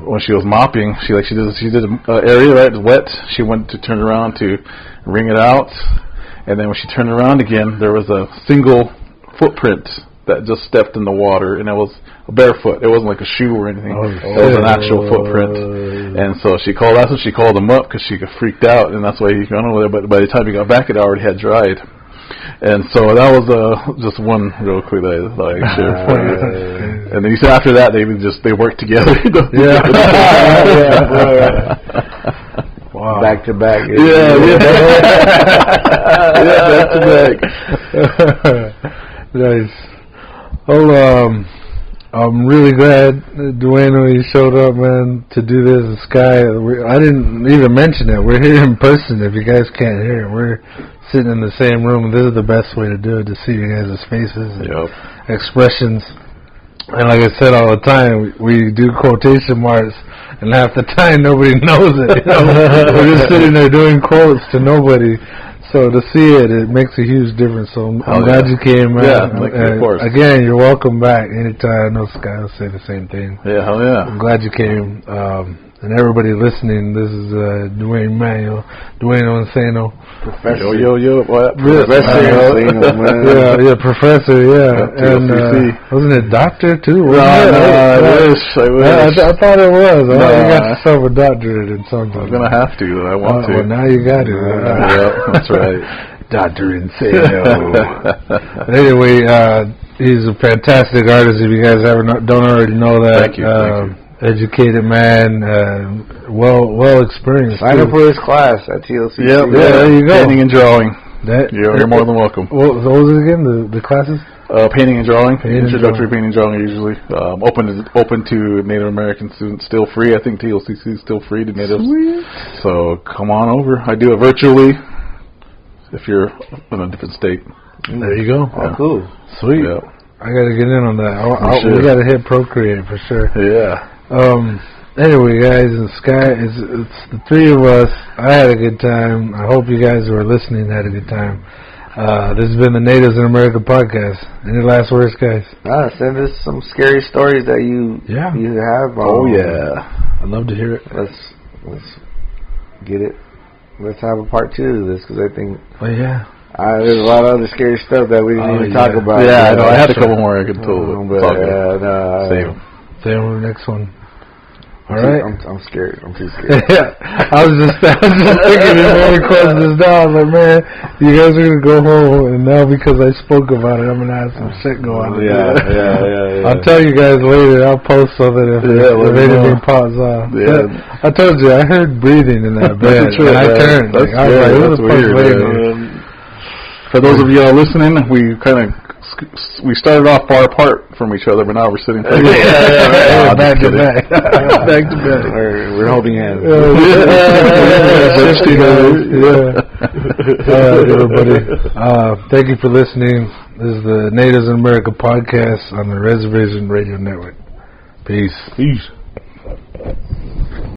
when she was mopping, she did an area right, it was wet. She went to turn around to wring it out, and then when she turned around again, there was a single footprint that just stepped in the water, and it was barefoot. It wasn't like a shoe or anything. It was an actual footprint. And so that's when she called him up, because she got freaked out, and that's why he got over there. But by the time he got back, it already had dried. And so that was just one real quick that I shared for you. And then he said after that they worked together. Wow. Back to back. Back to back. Nice. Well, I'm really glad, Dwayno, you showed up, man, to do this. Sky, I didn't even mention it. We're here in person. If you guys can't hear it, we're sitting in the same room. This is the best way to do it, to see you guys' faces and expressions. And like I said all the time, we do quotation marks, and half the time nobody knows it. We're just sitting there doing quotes to nobody. So to see it makes a huge difference. So I'm glad you came, man. Yeah, of course. Again, you're welcome back anytime. I know Sky will say the same thing. Yeah, hell yeah. I'm glad you came. And everybody listening, this is Dwayne Manuel, Dwayno Insano. Professor. Yo. Professor Insano, man. Professor, and wasn't it doctor, too? No, I wish. I thought it was. You got yourself a doctorate in something. I'm going to have to. I want to. Well, now you got it. That's right. Dr. Insano. Anyway, he's a fantastic artist. If you guys don't already know that. Thank you. Educated man, well experienced. Sign up for his class at TLC. Yeah, there you go. Painting and drawing. You're more than welcome. What was it again? The classes? Painting and drawing. Introductory painting and drawing are usually open to Native American students. Still free. I think TLCC is still free to natives. Sweet. So come on over. I do it virtually if you're in a different state. There you go. Oh, cool. Sweet. Yeah. I got to get in on that. We got to hit Procreate for sure. Yeah. Anyway, guys, and Sky, it's the three of us. I had a good time. I hope you guys who are listening had a good time. This has been the Natives in America podcast. Any last words, guys? Send us some scary stories that you have. I'd love to hear it. Let's get it. Let's have a part 2 of this, because I think. Oh yeah. There's a lot of other scary stuff that we didn't even talk about. Yeah, I know. I had a couple more I could talk about. Same with the next one. All right. I'm scared. I'm too scared. I was just thinking before we close this down. Like, man, you guys are gonna go home, and now because I spoke about it, I'm gonna have some shit go on. Yeah. I'll tell you guys later. I'll post something if anything pops off. Yeah. I told you I heard breathing in that bed, and I turned. That's weird. For those of you all listening, we started off far apart from each other, but now we're sitting together. Back to back. Back to back. We're holding hands. Everybody. Thank you for listening. This is the Natives in America podcast on the Reservation Radio Network. Peace.